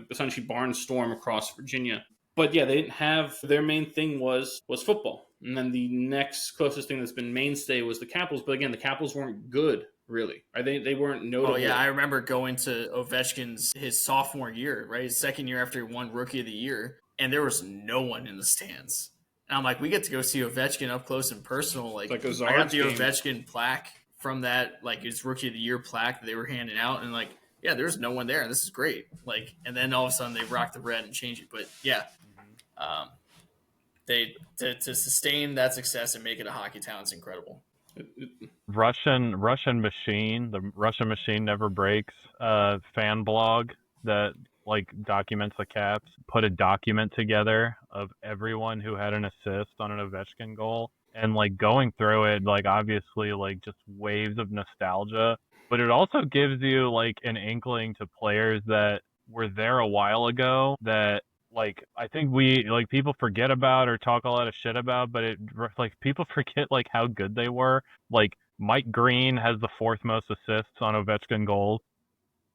essentially Barnstorm across Virginia. But yeah, they didn't have, their main thing was football. And then the next closest thing that's been mainstay was the Capitals. But again, the Capitals weren't good, really. Right? They weren't notable. Oh yeah, I remember going to Ovechkin's his sophomore year, right? His second year after he won Rookie of the Year, and there was no one in the stands. And I'm like, we get to go see Ovechkin up close and personal. Like I got the Ovechkin plaque from that, like his Rookie of the Year plaque that they were handing out, and like, yeah, there's no one there, and this is great. Like, and then all of a sudden they rock the red and change it. But yeah, they to sustain that success and make it a hockey town is incredible. Russian Machine, the Russian Machine Never Breaks fan blog that like documents the Caps, put a document together of everyone who had an assist on an Ovechkin goal, and like going through it, like obviously like just waves of nostalgia, but it also gives you like an inkling to players that were there a while ago that like I think we like people forget about or talk a lot of shit about, but it like people forget like how good they were. Like Mike Green has the fourth most assists on Ovechkin goals.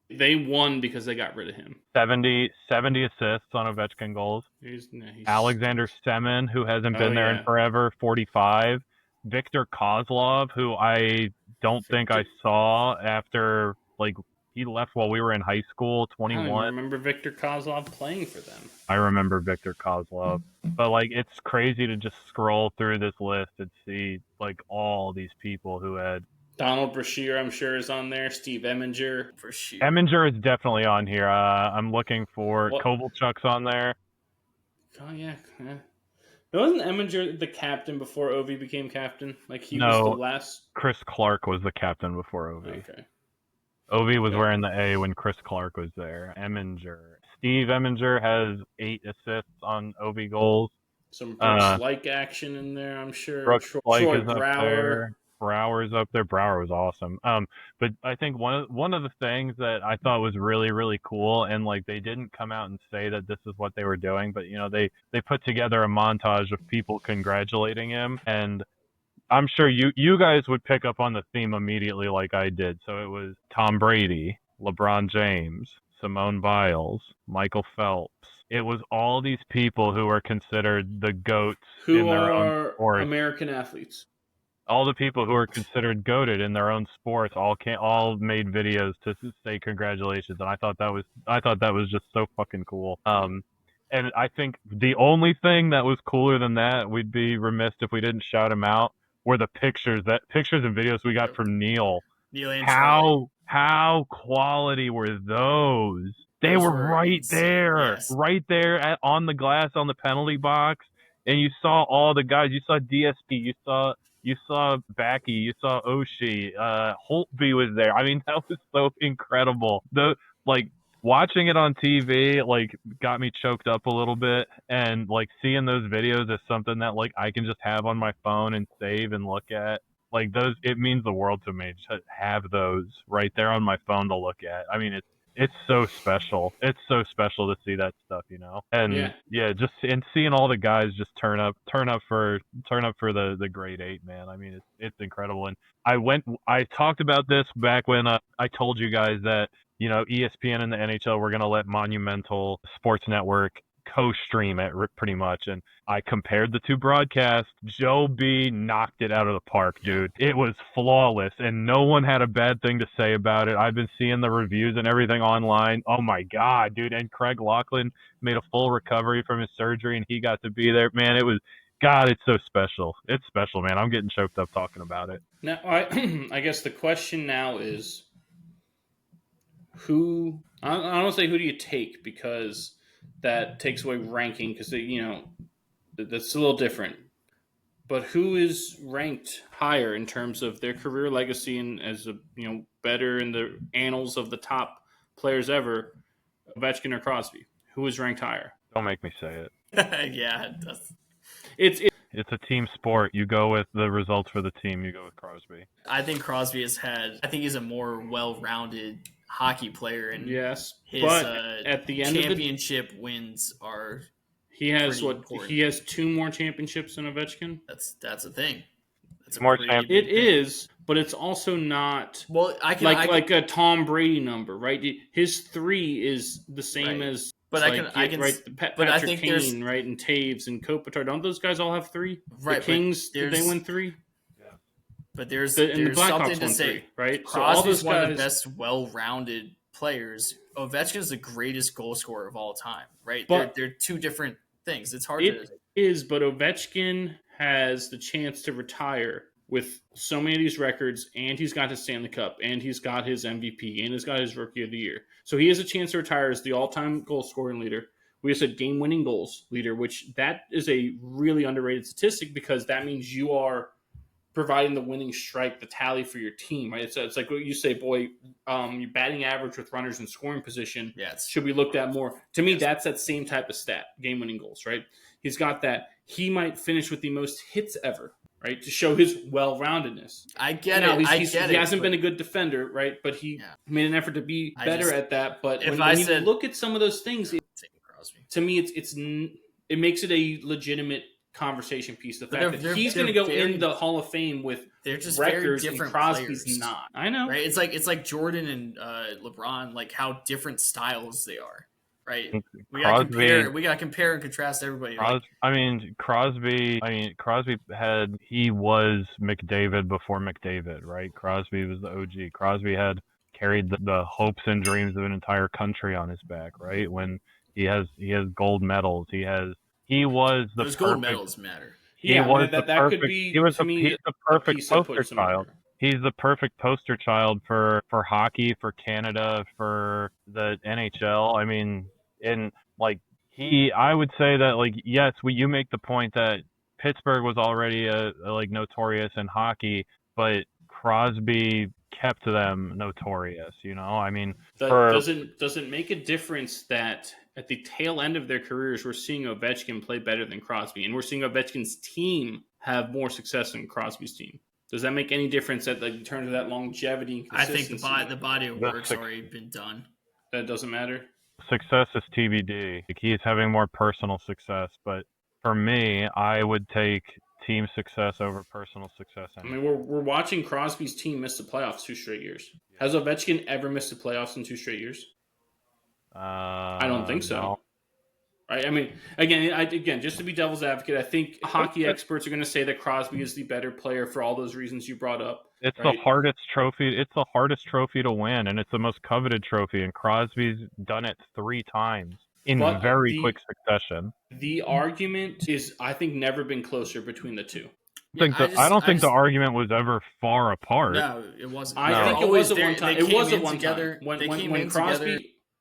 They won because they got rid of him. 70 assists on Ovechkin goals. He's Alexander Semin, who hasn't been there in forever, 45. Victor Kozlov, who I don't think I saw after like he left while we were in high school, 21. I remember Victor Kozlov playing for them. I remember Victor Kozlov. But, like, it's crazy to just scroll through this list and see, like, all these people who had... Donald Brashear, I'm sure, is on there. Steve Eminger. Eminger is definitely on here. I'm looking for... Kovalchuk's on there. Oh, yeah. Wasn't Eminger the captain before Ovi became captain? Like, he was the last... Chris Clark was the captain before Ovi. Okay. Ovi was wearing the A when Chris Clark was there. Eminger. Steve Eminger has 8 assists on Ovi goals. Some Brooks-like action in there, I'm sure. Brooks Troy Brouwer. Brouwer's up there. Brouwer was awesome. But I think one of the things that I thought was really, really cool, and like they didn't come out and say that this is what they were doing, but they put together a montage of people congratulating him, and I'm sure you guys would pick up on the theme immediately like I did. So it was Tom Brady, LeBron James, Simone Biles, Michael Phelps. It was all these people who are considered the GOATs in their own sports. American athletes. All the people who are considered GOATed in their own sports all made videos to say congratulations, and I thought that was just so fucking cool. And I think the only thing that was cooler than that, we'd be remiss if we didn't shout him out, were the pictures and videos we got from Neil. And how quality were those? They Those were were right insane. there, Yes. right there on the glass on the penalty box, and you saw all the guys. You saw DSP, you saw Backy, you saw Oshie, Holtby was there. I mean, that was so incredible. Watching it on TV got me choked up a little bit, and seeing those videos is something that I can just have on my phone and save and look at. Those, it means the world to me to have those right there on my phone to look at. I mean, it's so special. It's so special to see that stuff, And just and seeing all the guys just turn up for the grade 8, man. I mean, it's incredible. And I talked about this back when I told you guys that ESPN and the NHL were going to let Monumental Sports Network co-stream it pretty much, and I compared the two broadcasts. Joe B knocked it out of the park, dude. It was flawless, and no one had a bad thing to say about it. I've been seeing the reviews and everything online. Oh my god, dude. And Craig Laughlin made a full recovery from his surgery, and he got to be there. Man, it's so special. It's special, man. I'm getting choked up talking about it. Now, I guess the question now is, I don't say who do you take, because that takes away ranking, because that's a little different. But who is ranked higher in terms of their career legacy and as better in the annals of the top players ever, Ovechkin or Crosby? Who is ranked higher? Don't make me say it. Yeah, it does. It's a team sport. You go with the results for the team. You go with Crosby. I think Crosby I think he's a more well-rounded hockey player, and yes, his but at the end championship wins are. He has important. He has 2 more championships than Ovechkin. That's a thing. That's more championships. It is, but it's also not like a Tom Brady number, right? His 3 is the same as. But Patrick Kane, right, and Taves and Kopitar. Don't those guys all have 3? Right. The Kings, did they win 3? Yeah. But there's the something to say, 3, right? Crosby's one of the best, well-rounded players. Ovechkin's the greatest goal scorer of all time, right? But they're 2 different things. It's hard to. It is, but Ovechkin has the chance to retire with so many of these records, and he's got his Stanley Cup, and he's got his MVP, and he's got his Rookie of the Year. So he has a chance to retire as the all-time goal scoring leader. We just said game-winning goals leader, which that is a really underrated statistic, because that means you are providing the winning strike, the tally for your team, right? It's like what you say, boy, your batting average with runners in scoring position should be looked at more. To me, that's that same type of stat, game-winning goals, right? He's got that. He might finish with the most hits ever, right, to show his well-roundedness. I get it. He hasn't been a good defender, right, but he made an effort to be better at that. But when you look at some of those things, to me, it makes it a legitimate conversation piece. The fact that he's going to go in the Hall of Fame with records and Crosby's players. Not. I know, right? It's like Jordan and LeBron, like how different styles they are. Right, we got to compare and contrast everybody. Crosby he was McDavid before McDavid, right? Crosby was the OG. Crosby had carried the hopes and dreams of an entire country on his back, right? When he has gold medals, those gold medals matter. He's the perfect poster child. He's the perfect poster child for hockey, for Canada, for the NHL. I mean, I would say that yes, you make the point that Pittsburgh was already notorious in hockey, but Crosby kept them notorious. I mean, does it make a difference that at the tail end of their careers, we're seeing Ovechkin play better than Crosby, and we're seeing Ovechkin's team have more success than Crosby's team? Does that make any difference in terms of that longevity and consistency? I think the body of work's already been done. That doesn't matter? Success is TBD. He's having more personal success, but for me, I would take team success over personal success. I mean, we're watching Crosby's team miss the playoffs 2 straight years. Has Ovechkin ever missed the playoffs in 2 straight years? I don't think so. No. Right? I mean, again, just to be devil's advocate, I think hockey experts are going to say that Crosby is the better player for all those reasons you brought up. It's the hardest trophy. It's the hardest trophy to win, and it's the most coveted trophy. And Crosby's done it 3 times in very quick succession. The argument is, I think, never been closer between the two. I don't think the argument was ever far apart. No, it wasn't. I think it was at one time. It was at one time.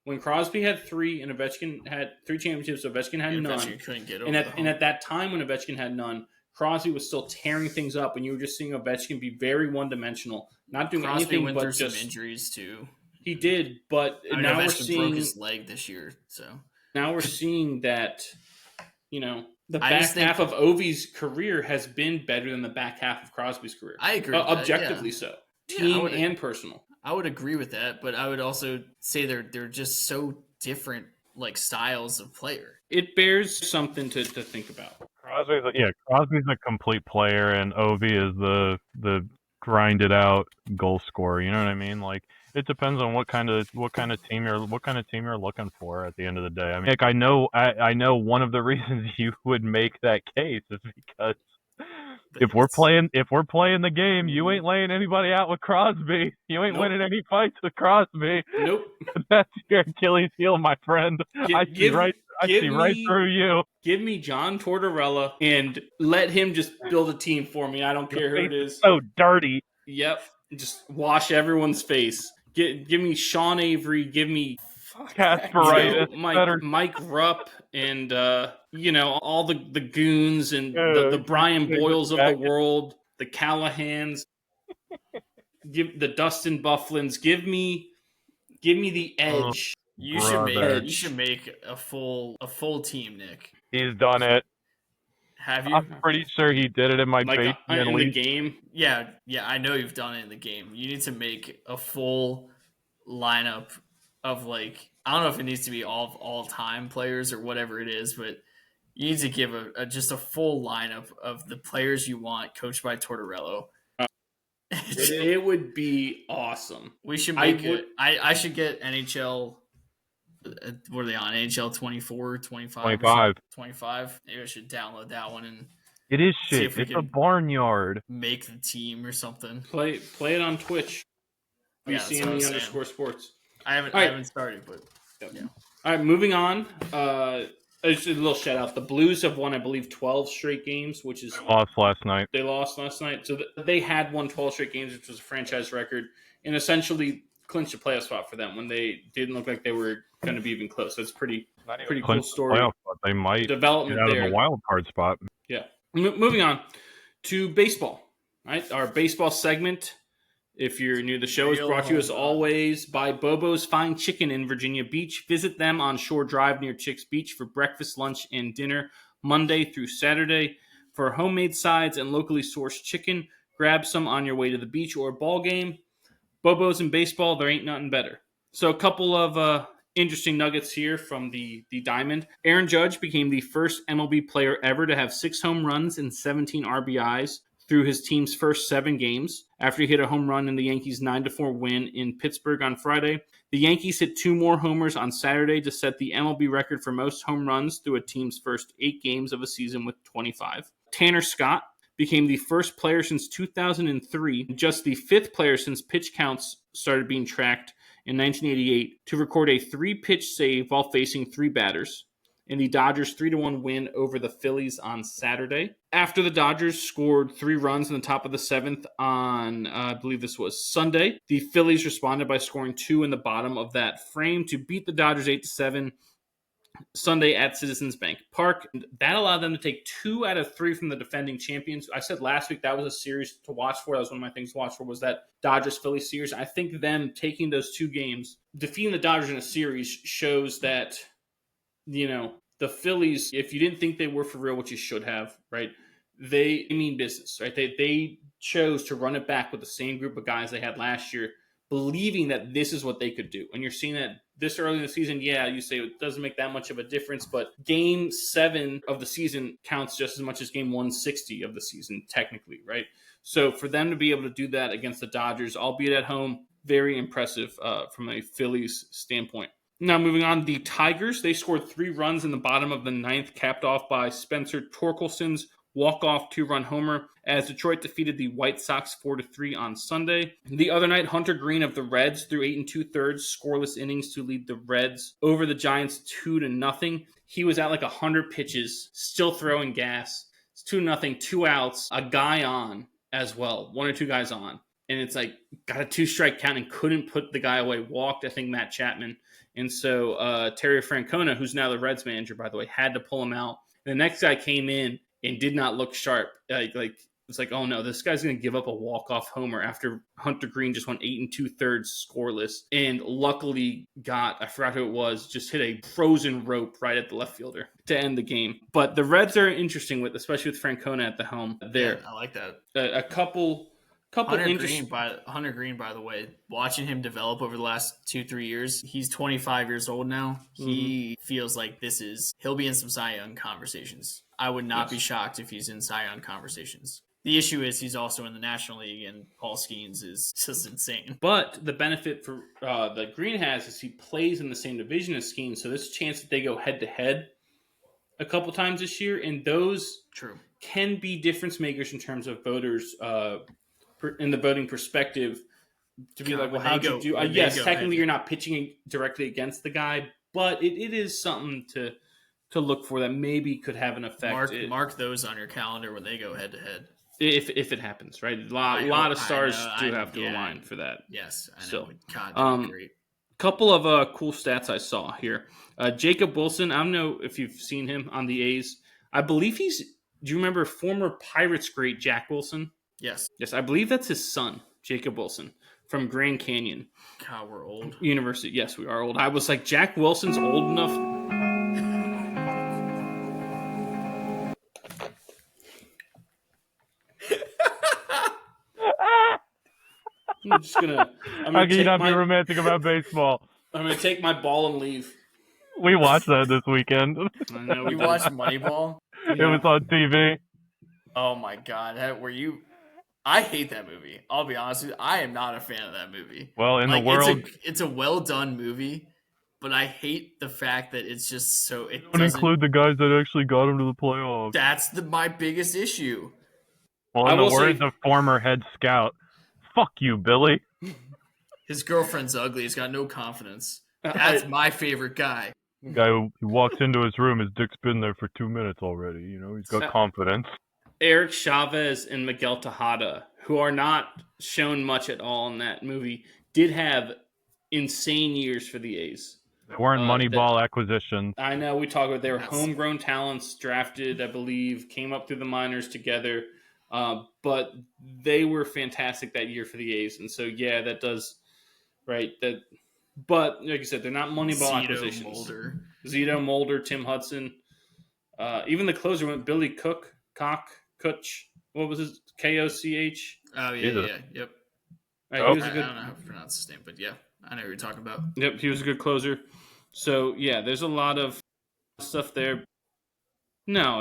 When Crosby had 3 and Ovechkin had 3 championships, Ovechkin had none. Ovechkin couldn't get over And at that time when Ovechkin had none, Crosby was still tearing things up, and you were just seeing Ovechkin be very one-dimensional, not doing Crosby anything went but through just some injuries too. He did, but now we're Ovechkin seeing broke his leg this year, so now we're seeing that the I back just think- half of Ovi's career has been better than the back half of Crosby's career. I agree with that, objectively yeah. so, Yeah, team and personal. I would agree with that, but I would also say they're just so different, like styles of player. It bears something to think about. Crosby's a complete player, and Ovi is the grinded out goal scorer. You know what I mean? Like, it depends on what kind of team you're looking for at the end of the day. I mean, Nick, I know one of the reasons you would make that case is because if we're playing the game, you ain't laying anybody out with Crosby. You ain't winning any fights with Crosby. Nope. That's your Achilles heel, my friend. I see right through you. Give me John Tortorella and let him just build a team for me. I don't care who it is. So dirty. Yep. Just wash everyone's face. Give me Sean Avery. Give me Kasperitis. Mike Rupp and all the goons and the Brian Boyles of the world, the Callahans. Give the Dustin Bufflins. Give me the edge. You should make a full team, Nick. He's done it. Have you? I'm pretty sure he did it in my basement in league. the game. Yeah, I know you've done it in the game. You need to make a full lineup of, like, I don't know if it needs to be all time players or whatever it is, but you need to give just a full lineup of the players you want, coached by Tortorella. It would be awesome. We should make it. I should get NHL. What are they on? NHL 24, 25? 25. Maybe I should download that one and it is shit. It's a barnyard. Make the team or something. Play it on Twitch. BCME_sports. I haven't started, but yeah. All right, moving on. Just a little shout out. The Blues have won, I believe, 12 straight games, which is lost last night. They lost last night, so they had won 12 straight games, which was a franchise record, and essentially clinched a playoff spot for them when they didn't look like they were going to be even close. That's pretty cool story. They might development get out there. of the wild card spot. Yeah. Moving on to baseball. Right, our baseball segment. If you're new to the show, is brought to you as always by Bobo's Fine Chicken in Virginia Beach. Visit them on Shore Drive near Chicks Beach for breakfast, lunch, and dinner Monday through Saturday. For homemade sides and locally sourced chicken, grab some on your way to the beach or ball game. Bobo's in baseball, there ain't nothing better. So a couple of interesting nuggets here from the Diamond. Aaron Judge became the first MLB player ever to have 6 home runs and 17 RBIs through his team's first 7 games after he hit a home run in the Yankees' 9-4 win in Pittsburgh on Friday. The Yankees hit 2 more homers on Saturday to set the MLB record for most home runs through a team's first 8 games of a season with 25. Tanner Scott became the first player since 2003, just the 5th player since pitch counts started being tracked in 1988, to record a 3-pitch save while facing 3 batters in the Dodgers' 3-1 win over the Phillies on Saturday. After the Dodgers scored 3 runs in the top of the 7th on, I believe this was Sunday, the Phillies responded by scoring 2 in the bottom of that frame to beat the Dodgers 8-7 Sunday at Citizens Bank Park. That allowed them to take 2 out of 3 from the defending champions. I said last week that was a series to watch for. That was one of my things to watch for, was that Dodgers-Phillies series. I think them taking those 2 games, defeating the Dodgers in a series, shows that, the Phillies, if you didn't think they were for real, which you should have, right? They mean business, right? They chose to run it back with the same group of guys they had last year, believing that this is what they could do. And you're seeing that this early in the season. Yeah, you say it doesn't make that much of a difference, but game 7 of the season counts just as much as game 160 of the season, technically, right? So for them to be able to do that against the Dodgers, albeit at home, very impressive from a Phillies standpoint. Now, moving on, the Tigers, they scored 3 runs in the bottom of the 9th, capped off by Spencer Torkelson's walk-off 2-run homer as Detroit defeated the White Sox 4-3 on Sunday. The other night, Hunter Green of the Reds threw 8 2/3 scoreless innings to lead the Reds over the Giants 2-0. He was at like 100 pitches, still throwing gas. It's 2-0, 2 outs, a guy on as well, 1 or 2 guys on. and it's like got a 2-strike count and couldn't put the guy away. Walked, I think, Matt Chapman. And so Terry Francona, who's now the Reds manager, by the way, had to pull him out. The next guy came in and did not look sharp. It's like, oh no, this guy's going to give up a walk-off homer after Hunter Green just went 8 2/3 scoreless. And luckily I forgot who it was, just hit a frozen rope right at the left fielder to end the game. But the Reds are interesting, especially with Francona at the helm there. Yeah, I like that. A couple Hunter Green, by the way, watching him develop over the last 2-3 years, he's 25 years old now. He feels like he'll be in some Cy Young conversations. I would not be shocked if he's in Cy Young conversations. The issue is he's also in the National League, and Paul Skeens is just insane. But the benefit for that Green has is he plays in the same division as Skeens, so there's a chance that they go head-to-head a couple times this year, and those can be difference makers in terms of voters in the voting perspective to be like, well, how'd you do? Yes, technically you're not pitching directly against the guy, but it is something to look for that maybe could have an effect. Mark those on your calendar when they go head-to-head. If it happens, right? A lot of stars have to align for that. Yes, I know. So, God, that'd be great. Couple of cool stats I saw here. Jacob Wilson, I don't know if you've seen him on the A's. I believe do you remember former Pirates great Jack Wilson? Yes. Yes, I believe that's his son, Jacob Wilson, from Grand Canyon. God, we're old. University. Yes, we are old. I was like, Jack Wilson's old enough. How can you not be romantic about baseball? I'm going to take my ball and leave. We watched that this weekend. I know. We watched Moneyball? It was on TV. Oh my God. Were you... I hate that movie. I'll be honest with you. I am not a fan of that movie. Well, in the world... It's a well-done movie, but I hate the fact that it's just so... It don't include the guys that actually got him to the playoffs. That's my biggest issue. Well, in the words of former head scout, fuck you, Billy. His girlfriend's ugly. He's got no confidence. That's my favorite guy. The guy who walks into his room, his dick's been there for 2 minutes already. You know, he's got confidence. Eric Chavez and Miguel Tejada, who are not shown much at all in that movie, did have insane years for the A's. They weren't Moneyball acquisitions. I know, we talk about they were homegrown talents, drafted, I believe, came up through the minors together. But they were fantastic that year for the A's. And so, yeah, that does, right? But, like I said, they're not Moneyball acquisitions. Zito, Mulder, Tim Hudson. Even the closer went Billy Kutch. What was his? K-O-C-H? Oh, yeah. Yep. Right, I don't know how to pronounce his name, but yeah, I know who you're talking about. Yep, he was a good closer. So, yeah, there's a lot of stuff there. No,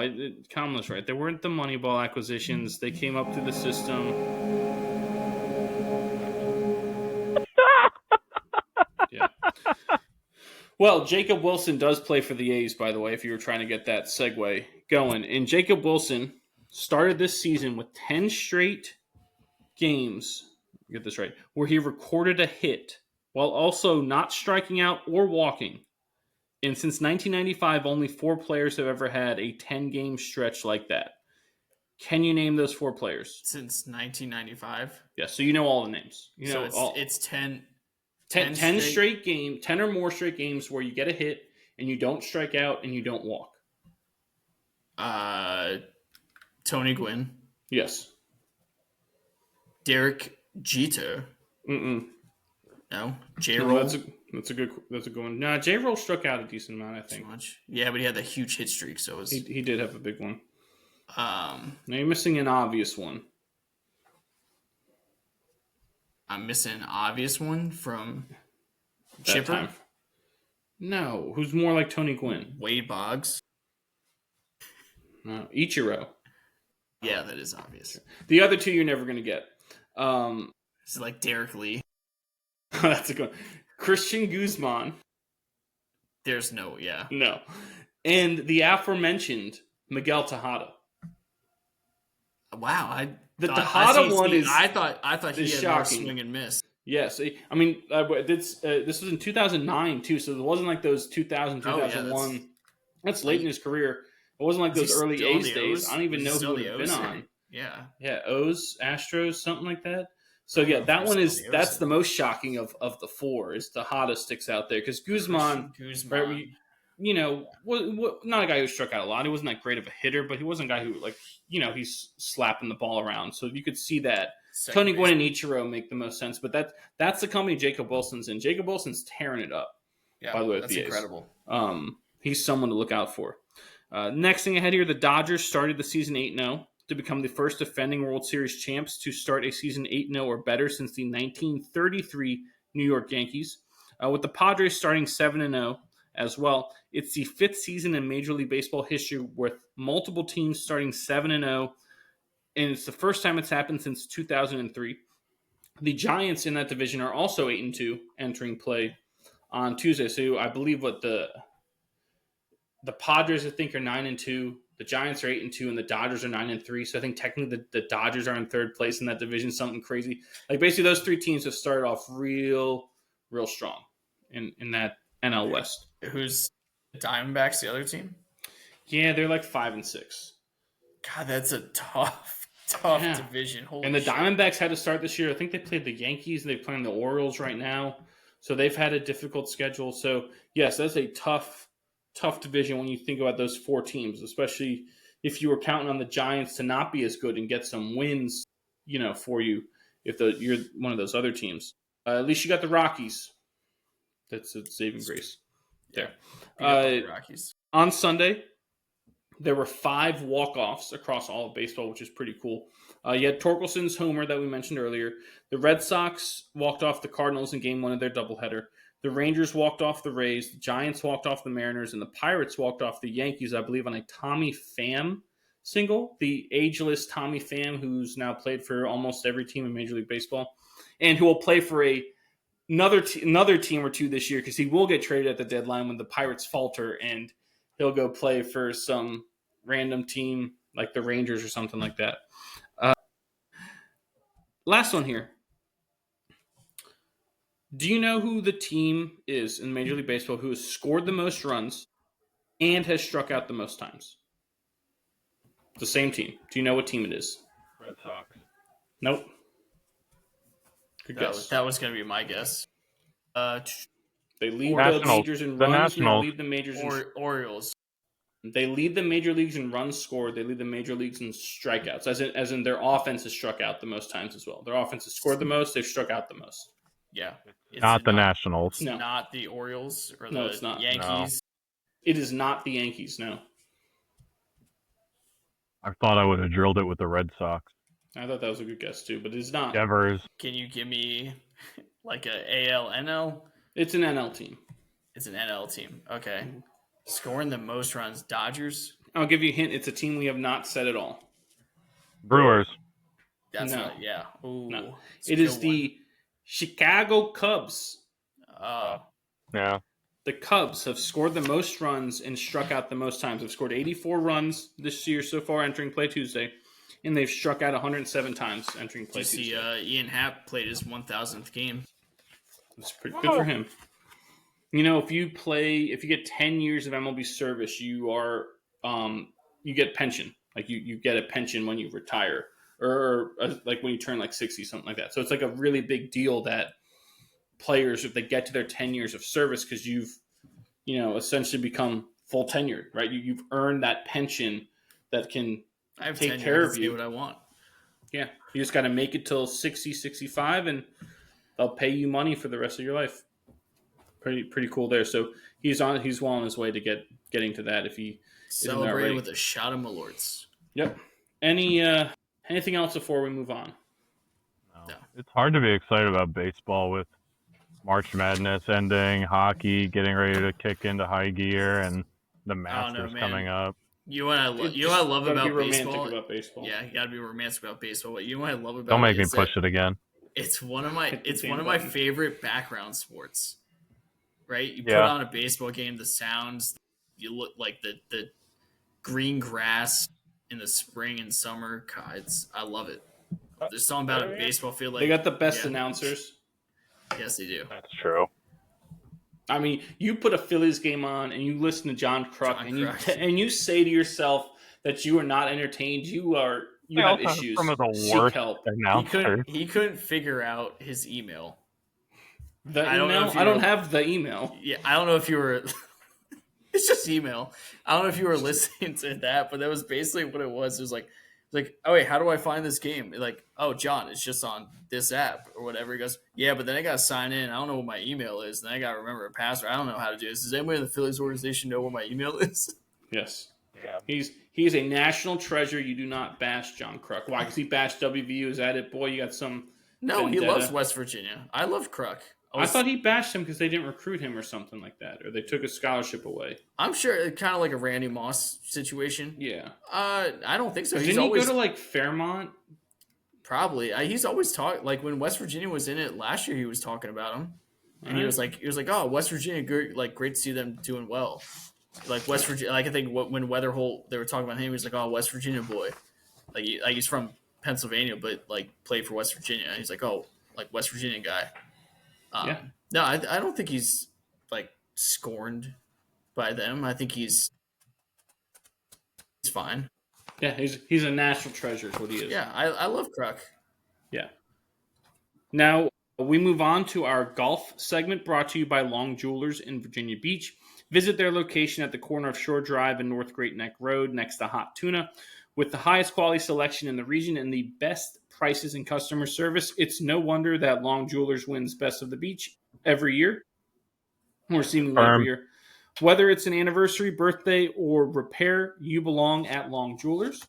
Komlo's right. There weren't the Moneyball acquisitions. They came up through the system. Yeah. Well, Jacob Wilson does play for the A's, by the way, if you were trying to get that segue going. And Jacob Wilson started this season with 10 straight games, get this right, where he recorded a hit while also not striking out or walking. And since 1995, only 4 players have ever had a 10-game stretch like that. Can you name those 4 players? Since 1995? Yeah, so you know all the names. You know it's 10 straight games, 10 or more straight games where you get a hit and you don't strike out and you don't walk. Tony Gwynn. Yes. Derek Jeter. Mm-mm. No. J-Roll. That's a good one. Nah, J-Roll struck out a decent amount, I think. Too much. Yeah, but he had that huge hit streak, so it was... He did have a big one. Now you're missing an obvious one. I'm missing an obvious one from Chipper? No, who's more like Tony Gwynn? Wade Boggs. No, Ichiro. Yeah, that is obvious. The other 2 you're never going to get. Is it like Derek Lee? That's a good one. Christian Guzman. There's no, yeah. No. And the aforementioned Miguel Tejada. Wow, the Tejada one is... I thought he had more swing and miss. Yes. I mean, this was in 2009, too, so it wasn't like those 2000, 2001. Yeah, that's late in his career. It wasn't like those early A's days. I don't even know who would have been on. Yeah. Yeah, O's, Astros, something like that. So yeah, Going that for one is Scoliosis. that's the most shocking of the four. Is the hottest sticks out there because Guzman, right? Not a guy who struck out a lot. He wasn't that great of a hitter, but he wasn't a guy who he's slapping the ball around. So you could see that. Tony Gwynn and Ichiro make the most sense, but that's the company Jacob Wilson's in. Jacob Wilson's tearing it up. Yeah, by the way, that's incredible. He's someone to look out for. Next thing ahead here, the Dodgers started the season 8-0 to become the first defending World Series champs to start a season 8-0 or better since the 1933 New York Yankees. With the Padres starting 7-0 as well, it's the fifth season in Major League Baseball history with multiple teams starting 7-0, and it's the first time it's happened since 2003. The Giants in that division are also 8-2 entering play on Tuesday. So I believe what the Padres I think are 9-2, the Giants are 8-2, and the Dodgers are 9-3. So I think technically the Dodgers are in third place in that division. Something crazy. Like basically those three teams have started off real strong in that NL West. Who's Diamondbacks? The other team? Yeah, they're like 5-6. God, that's a tough division. Holy and the shit. Diamondbacks had to start this year. I think they played the Yankees and they playing the Orioles right now. So they've had a difficult schedule. So yes, that's a tough division when you think about those four teams, especially if you were counting on the Giants to not be as good and get some wins, for you if you're one of those other teams. At least you got the Rockies. That's a saving grace. There. The Rockies. On Sunday, there were 5 walk-offs across all of baseball, which is pretty cool. You had Torkelson's homer that we mentioned earlier. The Red Sox walked off the Cardinals in Game 1 of their doubleheader. The Rangers walked off the Rays. The Giants walked off the Mariners. And the Pirates walked off the Yankees, I believe, on a Tommy Pham single. The ageless Tommy Pham, who's now played for almost every team in Major League Baseball. And who will play for another team or two this year because he will get traded at the deadline when the Pirates falter and he'll go play for some random team like the Rangers or something like that. Last one here. Do you know who the team is in Major League Baseball who has scored the most runs and has struck out the most times? The same team. Do you know what team it is? Red Sox. Nope. Good guess. That was going to be my guess. They lead Nationals. the majors in The runs. And they Nationals. lead the majors in Orioles. They lead the major leagues in runs scored. They lead the major leagues in strikeouts, as in their offense has struck out the most times as well. Their offense has scored the most. They've struck out the most. Yeah. Not the Nationals. It's not the Orioles or No, the it's not. Yankees. It is not the Yankees, no. I thought I would have drilled it with the Red Sox. I thought that was a good guess too, but it's not. Devers. Can you give me like a AL, NL? It's an NL team. It's an NL team. Okay. Scoring the most runs, Dodgers? I'll give you a hint. It's a team we have not said at all. Brewers. That's No. not, yeah. Ooh, No. it's It a is good the Chicago Cubs. one. Yeah. The Cubs have scored the most runs and struck out the most times. They've scored 84 runs this year so far entering play Tuesday, and they've struck out 107 times entering play Did you see Tuesday. Ian Happ played his 1,000th game? That's pretty good for him. If you get 10 years of MLB service, you get pension. Like you get a pension when you retire or like when you turn like 60, something like that. So it's like a really big deal that players, if they get to their 10 years of service, because you've, essentially become full tenured, right? You've earned that pension that can take care of you. What I want. Yeah. You just got to make it till 60, 65 and they'll pay you money for the rest of your life. Pretty cool there. So he's well on his way to getting to that if he celebrate with a shot of Malort's. Yep. Anything else before we move on? No. It's hard to be excited about baseball with March Madness ending, hockey getting ready to kick into high gear, and the Masters coming up. You know what I love about baseball? About baseball. Yeah, you gotta be romantic about baseball. But you know what I love about Don't make me push it again. It's one of my favorite background sports. Right? You put Yeah. on a baseball game, the sounds, you look like the green grass in the spring and summer. God, I love it. There's something about a baseball field. Like they got the best announcers. Yes, they do. That's true. I mean, you put a Phillies game on and you listen to John Kruk and you say to yourself that you are not entertained. You are you have issues, some of the seek worst help. announcers. He couldn't figure out his email. The email? I don't have the email. Yeah, I don't know if you were. It's just email. I don't know if you were listening to that, but that was basically what it was. It was like, oh wait, how do I find this game? Like, oh John, it's just on this app or whatever. He goes, yeah, but then I got to sign in. I don't know what my email is. Then I got to remember a password. I don't know how to do this. Does anybody in the Phillies organization know what my email is? Yes. Yeah. He's a national treasure. You do not bash John Kruk. Why? Because he bashed WVU. Is that it? Boy, you got some. No, vendetta. he loves West Virginia. I love Kruk. I thought he bashed him because they didn't recruit him or something like that, or they took his scholarship away. I'm sure, kind of like a Randy Moss situation. Yeah. I don't think so. Didn't he go to like Fairmont? Probably. He's always talked, like when West Virginia was in it last year, he was talking about him, and he was like, oh, West Virginia, great to see them doing well. Like West Virginia, like I think when Weatherholt, they were talking about him, he was like, oh, West Virginia boy, like he's from Pennsylvania, but like played for West Virginia. And he's like, oh, like West Virginia guy. Yeah. No, I don't think he's like scorned by them. I think he's fine. Yeah, he's a national treasure. Is what he is. Yeah, I love Kruk. Yeah. Now we move on to our golf segment, brought to you by Long Jewelers in Virginia Beach. Visit their location at the corner of Shore Drive and North Great Neck Road, next to Hot Tuna, with the highest quality selection in the region and the best prices and customer service. It's no wonder that Long Jewelers wins Best of the Beach every year, or seemingly every year. Whether it's an anniversary, birthday, or repair, you belong at Long Jewelers.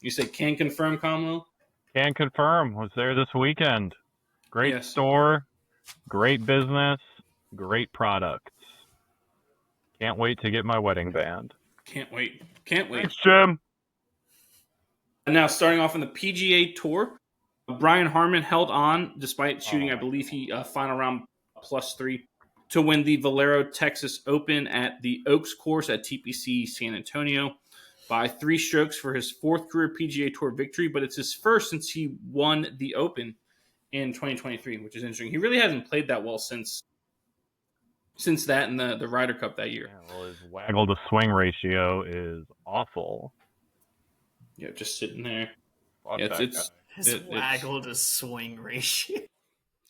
You say can confirm, Komlo? Can confirm. Was there this weekend. Great store, great business, great products. Can't wait to get my wedding band. Can't wait. Thanks, Jim. And now, starting off on the PGA Tour, Brian Harman held on despite shooting, I believe he final round +3 to win the Valero Texas Open at the Oaks course at TPC San Antonio by 3 strokes for his 4th career PGA Tour victory, but it's his first since he won the Open in 2023, which is interesting. He really hasn't played that well since that in the Ryder Cup that year. Yeah, well, his waggle to swing ratio is awful. Yeah, just sitting there. His waggle to swing ratio.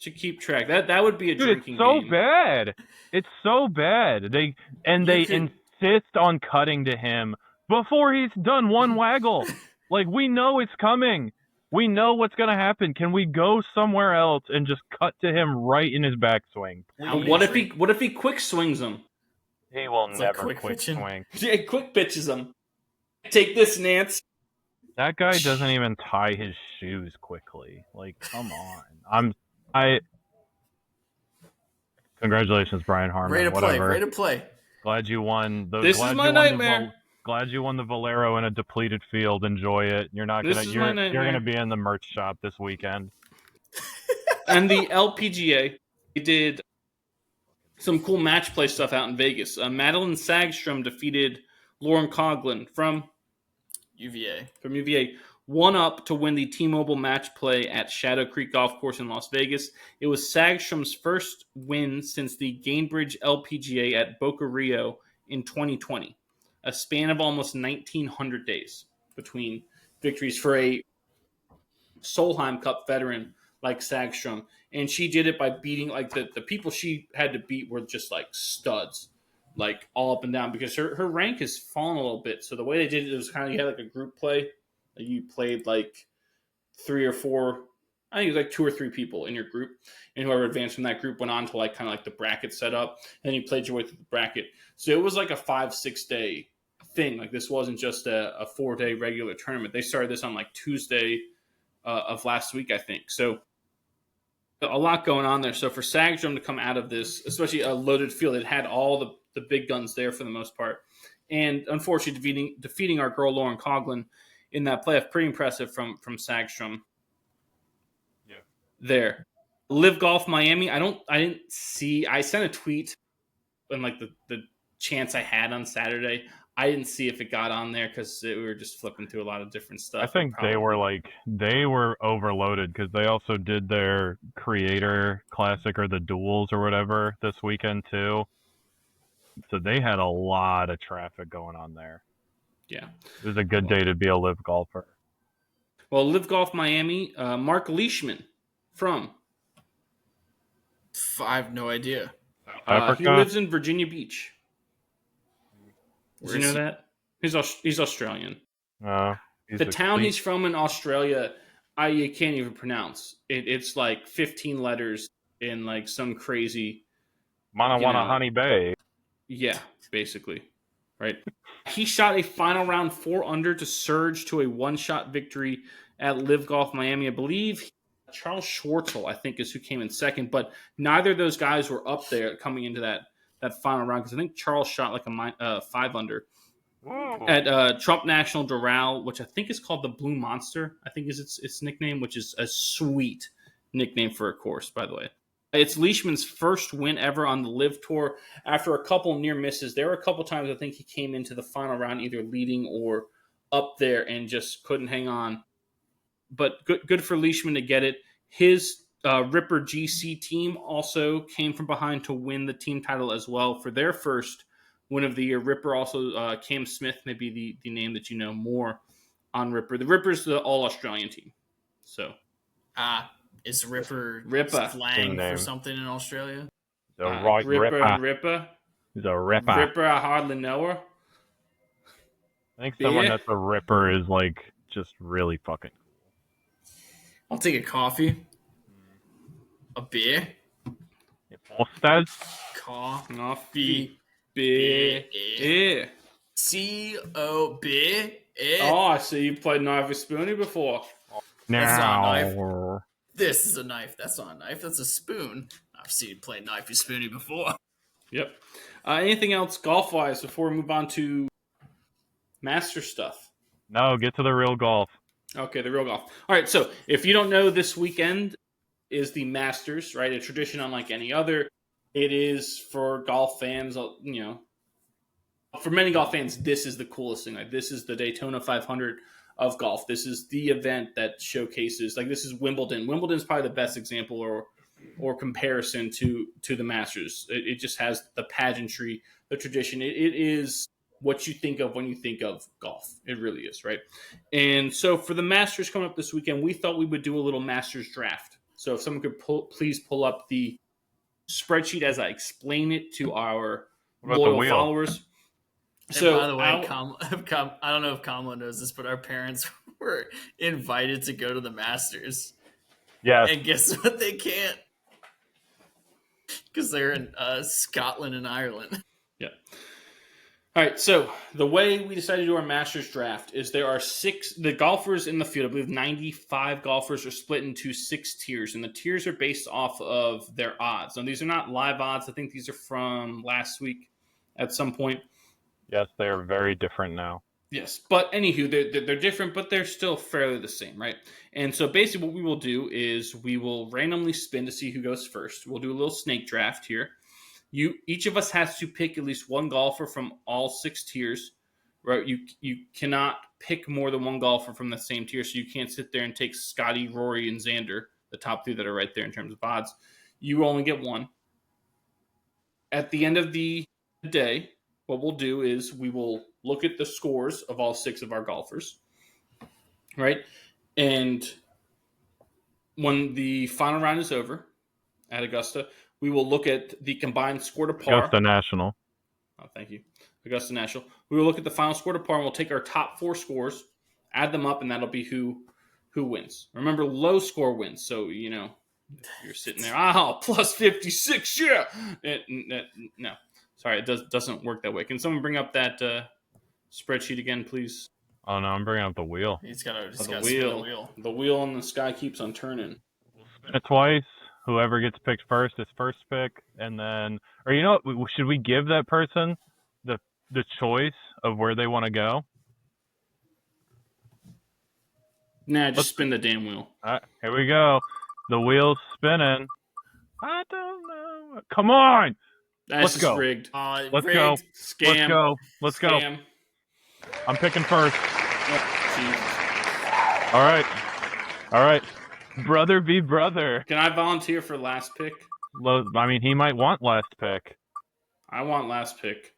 To keep track. That would be a drinking game. It's so game. bad. It's so bad. They insist on cutting to him before he's done one waggle. Like, we know it's coming. We know what's going to happen. Can we go somewhere else and just cut to him right in his backswing? What if he quick swings him? He will never quick swing. Yeah, quick pitches him. Take this, Nance. That guy doesn't even tie his shoes quickly. Like, come on. Congratulations, Brian Harman. Way to play. Glad you won. This is my nightmare. Glad you won the Valero in a depleted field. Enjoy it. You're gonna be in the merch shop this weekend. And the LPGA, they did some cool match play stuff out in Vegas. Madeline Sagstrom defeated Lauren Coughlin from UVA. 1-up to win the T-Mobile match play at Shadow Creek Golf Course in Las Vegas. It was Sagstrom's first win since the Gainbridge LPGA at Boca Rio in 2020. A span of almost 1,900 days between victories for a Solheim Cup veteran like Sagstrom. And she did it by beating, like, the people she had to beat were just, like, studs, like, all up and down, because her rank has fallen a little bit. So the way they did it was kind of, you had, like, a group play. You played, like, 3 or 4, I think it was, like, 2 or 3 people in your group. And whoever advanced from that group went on to, like, kind of like the bracket setup. And you played your way through the bracket. So it was, like, a 5-6 day thing. Like, this wasn't just a 4-day regular tournament. They started this on, like, Tuesday of last week, I think. So a lot going on there. So for Sagstrom to come out of this, especially a loaded field, it had all the big guns there for the most part. And unfortunately, defeating our girl Lauren Coughlin in that playoff, pretty impressive from Sagstrom. Yeah. There. Live Golf Miami. I sent a tweet and, like, the chance I had on Saturday. I didn't see if it got on there because we were just flipping through a lot of different stuff. I think they were overloaded because they also did their Creator Classic or the Duels or whatever this weekend too. So they had a lot of traffic going on there. Yeah. It was a good day to be a live golfer. Well, Live Golf Miami, Mark Leishman from. I have no idea. He lives in Virginia Beach. Did you know he? that? He's Australian. He's The town he's from in Australia, I can't even pronounce. It's like 15 letters in like some crazy. Manawana Honey Bay. Yeah, basically, right. He shot a final round 4 under to surge to a 1-shot victory at Live Golf Miami. I believe Charles Schwartzel, I think, is who came in second, but neither of those guys were up there coming into that final round because I think Charles shot like a 5 under. Whoa. At Trump National Doral, which I think is called the Blue Monster, I think is its nickname, which is a sweet nickname for a course, by the way. It's Leishman's first win ever on the Live Tour after a couple near misses. There were a couple times I think he came into the final round either leading or up there and just couldn't hang on. But good for Leishman to get it. His Ripper GC team also came from behind to win the team title as well for their first win of the year. Ripper also, Cam Smith may be the name that you know more on Ripper. The Ripper's the all-Australian team. So, is Ripper Team slang name. for something in Australia? The right Ripper. He's a ripper. Ripper, I hardly know her. I think someone that's a ripper is like just really fucking. I'll take a coffee. A beer. Postas? Coffee. Beer. C-O-B. Oh, I see you played Knife with Spoonie before. That's not a Now. knife. This is a knife. That's not a knife. That's a spoon. I've seen you play Knife with Spoonie before. Yep. Anything else golf-wise before we move on to Master stuff? No, get to the real golf. Okay, the real golf. All right, so if you don't know, this weekend is the Masters, right? A tradition unlike any other. It is for golf fans, you know. For many golf fans, this is the coolest thing. Like, this is the Daytona 500 of golf. This is the event that showcases, like, this is Wimbledon. Wimbledon's probably the best example or comparison to the Masters. It just has the pageantry, the tradition. It is what you think of when you think of golf. It really is, right? And so for the Masters coming up this weekend, we thought we would do a little Masters draft. So if someone could please pull up the spreadsheet as I explain it to our loyal followers. And So by the way, I don't know if Komlo knows this, but our parents were invited to go to the Masters. Yes. And guess what? They can't. Because they're in Scotland and Ireland. Yeah. All right, so the way we decided to do our Masters draft is there are the golfers in the field. I believe 95 golfers are split into 6 tiers, and the tiers are based off of their odds. Now, these are not live odds. I think these are from last week at some point. Yes, they are very different now. Yes, but anywho, they're different, but they're still fairly the same, right? And so basically what we will do is we will randomly spin to see who goes first. We'll do a little snake draft here. Each of us has to pick at least one golfer from all 6 tiers, right? You cannot pick more than one golfer from the same tier, so you can't sit there and take Scotty, Rory, and Xander, the top 3 that are right there in terms of odds. You only get one. At the end of the day, what we'll do is we will look at the scores of all 6 of our golfers, right? And when the final round is over at Augusta, we will look at the combined score to par. Augusta National. Oh, thank you. Augusta National. We will look at the final score to par, and we'll take our top 4 scores, add them up, and that'll be who wins. Remember, low score wins. So, you know, if you're sitting there, plus 56, yeah. No. Sorry, it doesn't work that way. Can someone bring up that spreadsheet again, please? Oh, no, I'm bringing up the wheel. He's got the wheel. The wheel in the sky keeps on turning. Spin it twice. Whoever gets picked first is first pick. And then, or you know what, should we give that person the choice of where they want to go? Nah, just spin the damn wheel. All right, here we go. The wheel's spinning. I don't know. Come on. Let's go. Rigged. Let's rigged. go. Scam. Let's Scam. go. I'm picking first. Oh, All right. Brother be brother. Can I volunteer for last pick? I mean, he might want last pick. I want last pick.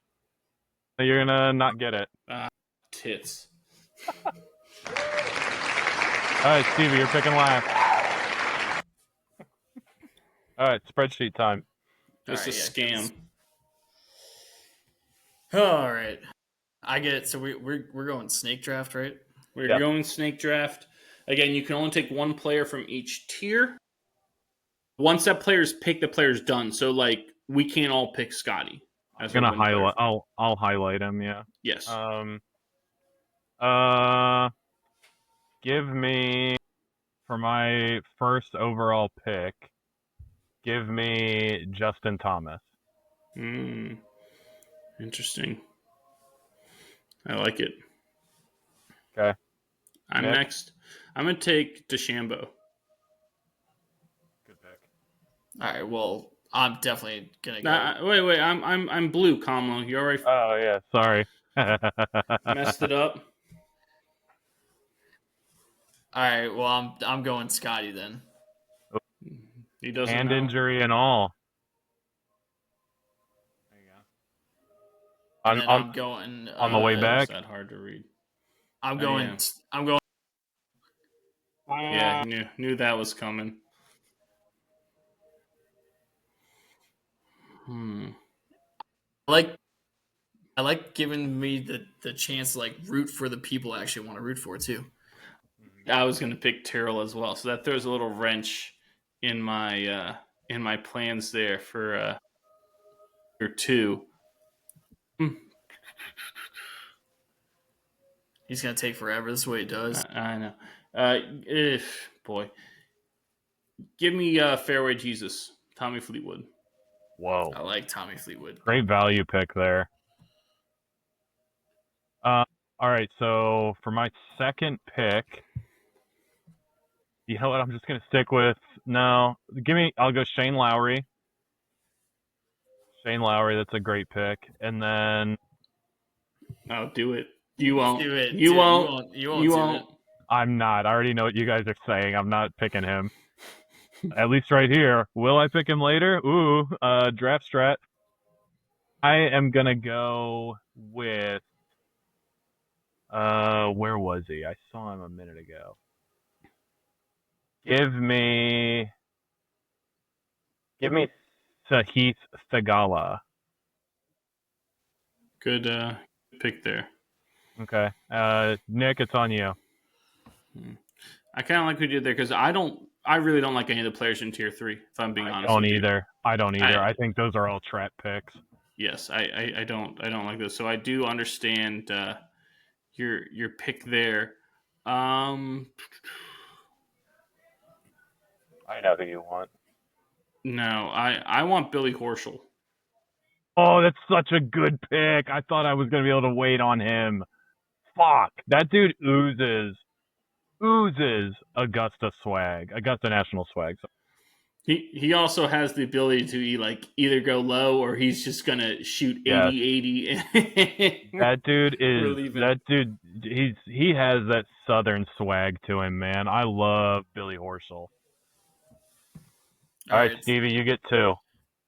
You're going to not get it. Tits. All right, Stevie, you're picking last. All right, spreadsheet time. That's a scam. All right. I get it. So we're going snake draft, right? We're going snake draft. Again, you can only take one player from each tier. Once that player's picked, the player's done. So like we can't all pick Scotty. I'm gonna highlight. I'll highlight him. Yeah. Yes. Give me for my first overall pick. Give me Justin Thomas. Interesting. I like it. Okay. I'm Nick? next. I'm gonna take DeChambeau. Good pick. All right. Well, I'm definitely gonna go. Wait. I'm blue, Komlo. You already Oh yeah. Sorry. messed it up. All right. Well, I'm going Scotty then. He doesn't Hand know. injury and all. There you go. I'm going on the way back. Is that hard to read? I'm going. Yeah. I'm going. Yeah, knew that was coming. I like giving me the chance to like root for the people I actually want to root for too. I was gonna pick Terrell as well, so that throws a little wrench in my plans there for year 2. He's gonna take forever. This is what he does. I know. Boy, give me Fairway Jesus, Tommy Fleetwood. Whoa. I like Tommy Fleetwood. Great value pick there. All right, so for my second pick, you know what? I'm just gonna stick with I'll go Shane Lowry. Shane Lowry, that's a great pick. And then Oh, do it. You won't. Do it. You won't. You won't. I'm not. I already know what you guys are saying. I'm not picking him. At least right here. Will I pick him later? Ooh, draft strat. I am gonna go with where was he? I saw him a minute ago. Give me Sahith Thagala. Good pick there. Okay. Nick, it's on you. I kind of like what you did there because I really don't like any of the players in tier 3. If I'm being honest, I don't either. I think those are all trap picks. Yes, I don't like those. So I do understand your pick there. I know who you want. No, I want Billy Horschel. Oh, that's such a good pick. I thought I was going to be able to wait on him. Fuck. That dude oozes Augusta National swag. So. He also has the ability to either go low or he's just going to shoot 80-80. That dude he has that southern swag to him, man. I love Billy Horschel. All right, Stevie, you get 2.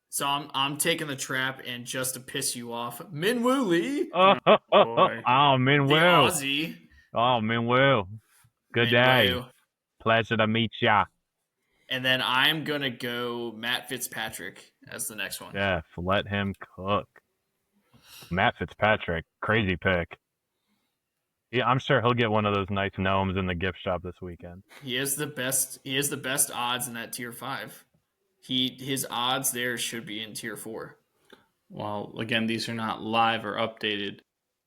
So I'm taking the trap, and just to piss you off, Min-Woo Lee. Oh, Min-Woo. The Aussie. Oh, Min-Woo. Good day. Pleasure to meet ya. And then I'm going to go Matt Fitzpatrick as the next one. Yeah, let him cook. Matt Fitzpatrick, crazy pick. Yeah, I'm sure he'll get one of those nice gnomes in the gift shop this weekend. He is the best odds in that tier 5. His odds there should be in tier 4. Well, again, these are not live or updated.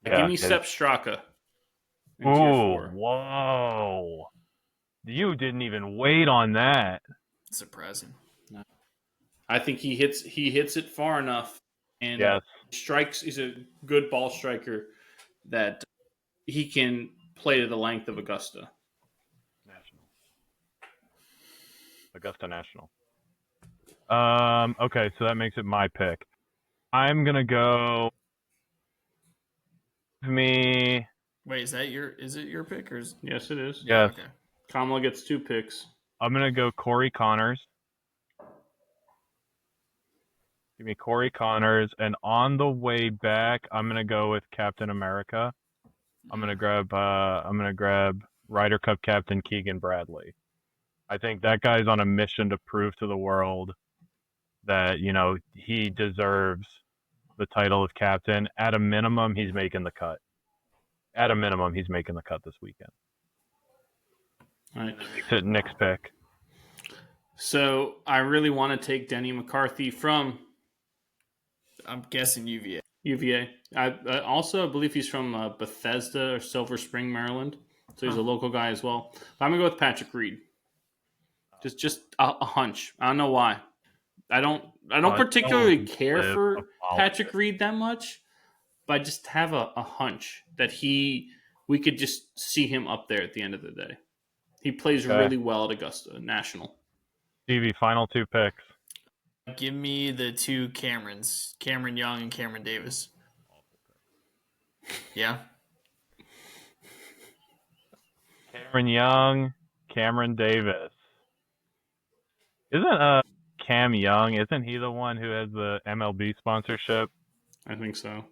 Yeah, give me Sepp Straka. Oh, whoa. You didn't even wait on that. Surprising. No. I think he hits it far enough and strikes. He's a good ball striker that he can play to the length of Augusta National. Okay, so that makes it my pick. I'm gonna go. Wait, is it your pick or? Yes, it is. Yes. Okay. Komlo gets 2 picks. I'm gonna go Corey Connors. Give me Corey Connors, and on the way back, I'm gonna go with Captain America. I'm gonna grab Ryder Cup captain Keegan Bradley. I think that guy's on a mission to prove to the world that, he deserves the title of captain. At a minimum, he's making the cut. At a minimum, he's making the cut this weekend. All right. Makes it Nick's pick. So I really want to take Denny McCarthy from, I'm guessing UVA. UVA. I also believe he's from Bethesda or Silver Spring, Maryland. So he's a local guy as well. But I'm going to go with Patrick Reed. Just a hunch. I don't know why. I don't particularly care for Patrick Reed that much, but I just have a hunch that we could just see him up there at the end of the day. He plays really well at Augusta National. Stevie, final 2 picks. Give me the 2 Camerons, Cameron Young and Cameron Davis. Yeah. Cameron Young, Cameron Davis. Isn't Cam Young, isn't he the one who has the MLB sponsorship? I think so.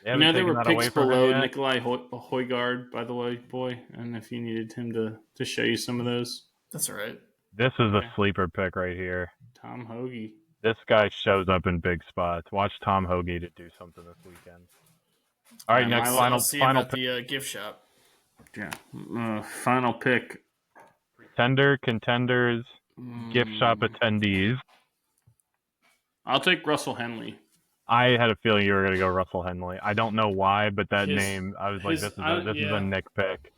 There were picks below Nikolai Højgaard, by the way, boy. And if you needed him to show you some of those. That's all right. This is a sleeper pick right here. Tom Hoagie. This guy shows up in big spots. Watch Tom Hoagie to do something this weekend. All right, next final pick. The gift shop. Yeah. Final pick. Pretender, contenders, gift shop attendees. I'll take Russell Henley. I had a feeling you were going to go Russell Henley. I don't know why, but that name, I was like, this is a Nick pick.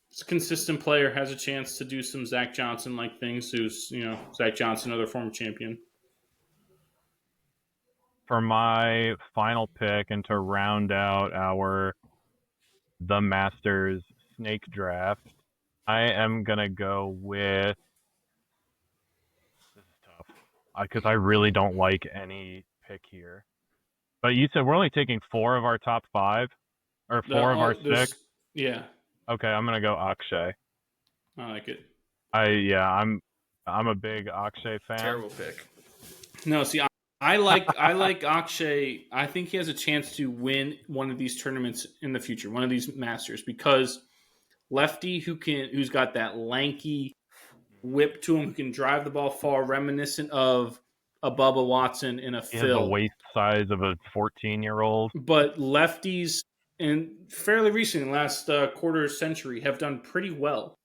This consistent player has a chance to do some Zach Johnson-like things. Who's, Zach Johnson, another former champion. For my final pick and to round out the Masters snake draft, I am going to go with, this is tough, because I really don't like any pick here. But you said we're only taking 4 of our top 5? Or 4 of our 6? Yeah. Okay, I'm going to go Akshay. I like it. I'm a big Akshay fan. Terrible pick. No, see, I like Akshay. I think he has a chance to win one of these tournaments in the future, one of these Masters, because lefty who's got that lanky whip to him, who can drive the ball far, reminiscent of a Bubba Watson and a Phil. He has the waist size of a 14-year-old. But lefties, and fairly recently, last quarter century, have done pretty well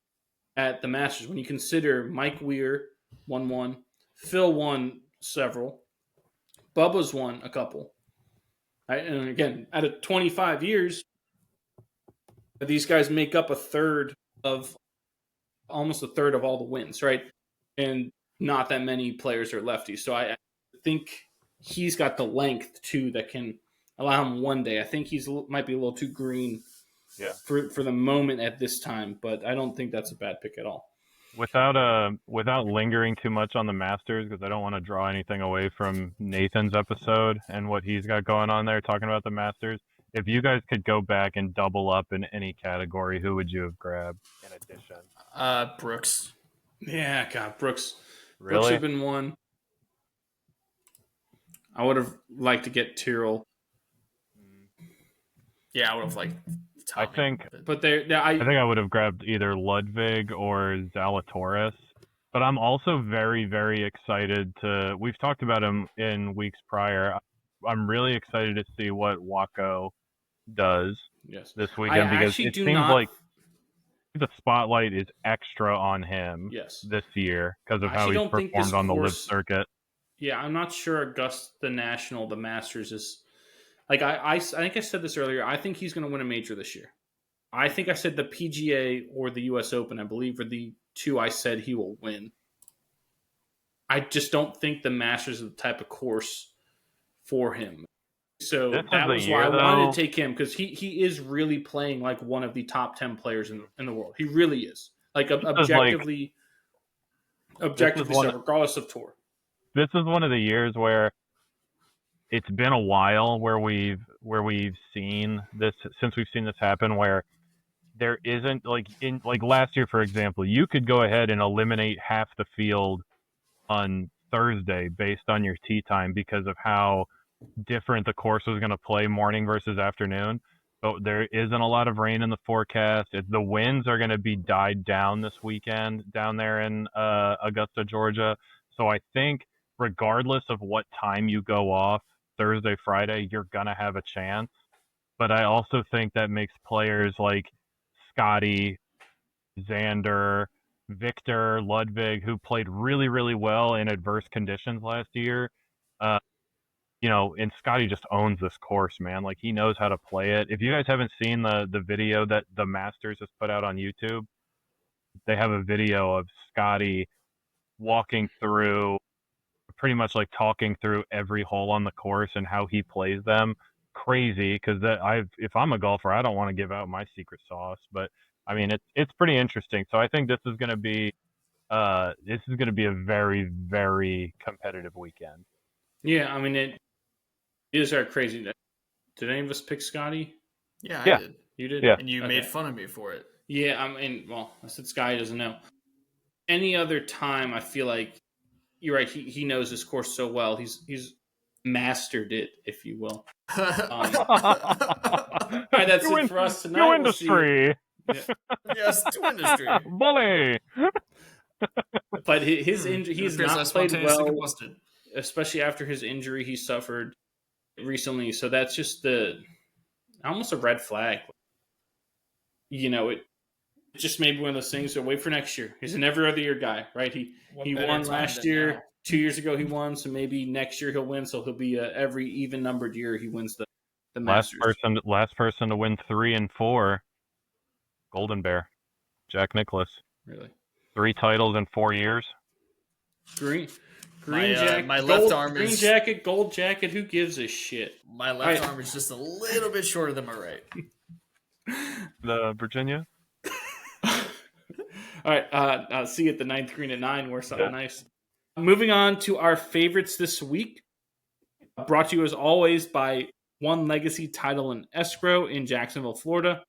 at the Masters. When you consider Mike Weir won one, Phil won several, Bubba's won a couple. Right? And again, out of 25 years, these guys make up almost a third of all the wins, right? And not that many players are lefties. So I think he's got the length, too, that can allow him one day. I think might be a little too green for the moment at this time, but I don't think that's a bad pick at all. Without lingering too much on the Masters, because I don't want to draw anything away from Nathan's episode and what he's got going on there talking about the Masters, if you guys could go back and double up in any category, who would you have grabbed in addition? Brooks. Yeah, God, Brooks. Really? Brooks have been one. I would have liked to get Tyrrell. Yeah, I would have liked Tommy. I think I would have grabbed either Ludwig or Zalatoris. But I'm also very, very excited we've talked about him in weeks prior. I'm really excited to see what Wako does this weekend, because it seems like the spotlight is extra on him this year because of how he's performed on the LIV circuit. Yeah, I'm not sure Augusta National, the Masters, is like I think I said this earlier. I think he's going to win a major this year. I think I said the PGA or the U.S. Open, I believe, are the 2 I said he will win. I just don't think the Masters is the type of course for him. So that was why I wanted to take him, because he is really playing like one of the top 10 players in the world. He really is. Like objectively, regardless of tour. This is one of the years where it's been a while where we've seen this, since we've seen this happen, where there isn't, like last year, for example, you could go ahead and eliminate half the field on Thursday based on your tee time, because of how different the course was going to play morning versus afternoon. This year, but there isn't a lot of rain in the forecast. The winds are going to be died down this weekend down there in Augusta, Georgia. So I think regardless of what time you go off, Thursday, Friday, you're going to have a chance. But I also think that makes players like Scotty, Xander, Victor, Ludwig, who played really, really well in adverse conditions last year. Uh, and Scotty just owns this course, man. Like, he knows how to play it. If you guys haven't seen the video that the Masters has put out on YouTube, they have a video of Scotty walking through, pretty much like talking through every hole on the course and how he plays them. Crazy, because if I'm a golfer, I don't want to give out my secret sauce, but I mean it's pretty interesting. So I think this is going to be a very, very competitive weekend. Yeah, I mean it is crazy. Did any of us pick Scotty? Yeah, Yeah. I did. You did? Yeah. And you made fun of me for it. Yeah, I said Scotty doesn't know. Any other time, I feel like you're right. He knows this course so well. He's mastered it, if you will. All right, that's it for us tonight. New industry. Yes, to industry. Bully. But his injury, he's not played well, combusted. especially after his injury he suffered recently. So that's just almost a red flag. It just maybe one of those things. So wait for next year. He's an every other year guy, right? He won last year. Now. 2 years ago he won, so maybe next year he'll win. So he'll be every even numbered year he wins the Masters. Last person to win 3 and 4. Golden Bear, Jack Nicklaus. Really? 3 titles in 4 years. Green jacket. My left arm green is jacket, gold jacket. Who gives a shit? My left arm is just a little bit shorter than my right. The Virginia. All right. I'll see you at the 9th green at 9. Wear something nice. Moving on to our favorites this week. Brought to you as always by One Legacy Title and Escrow in Jacksonville, Florida.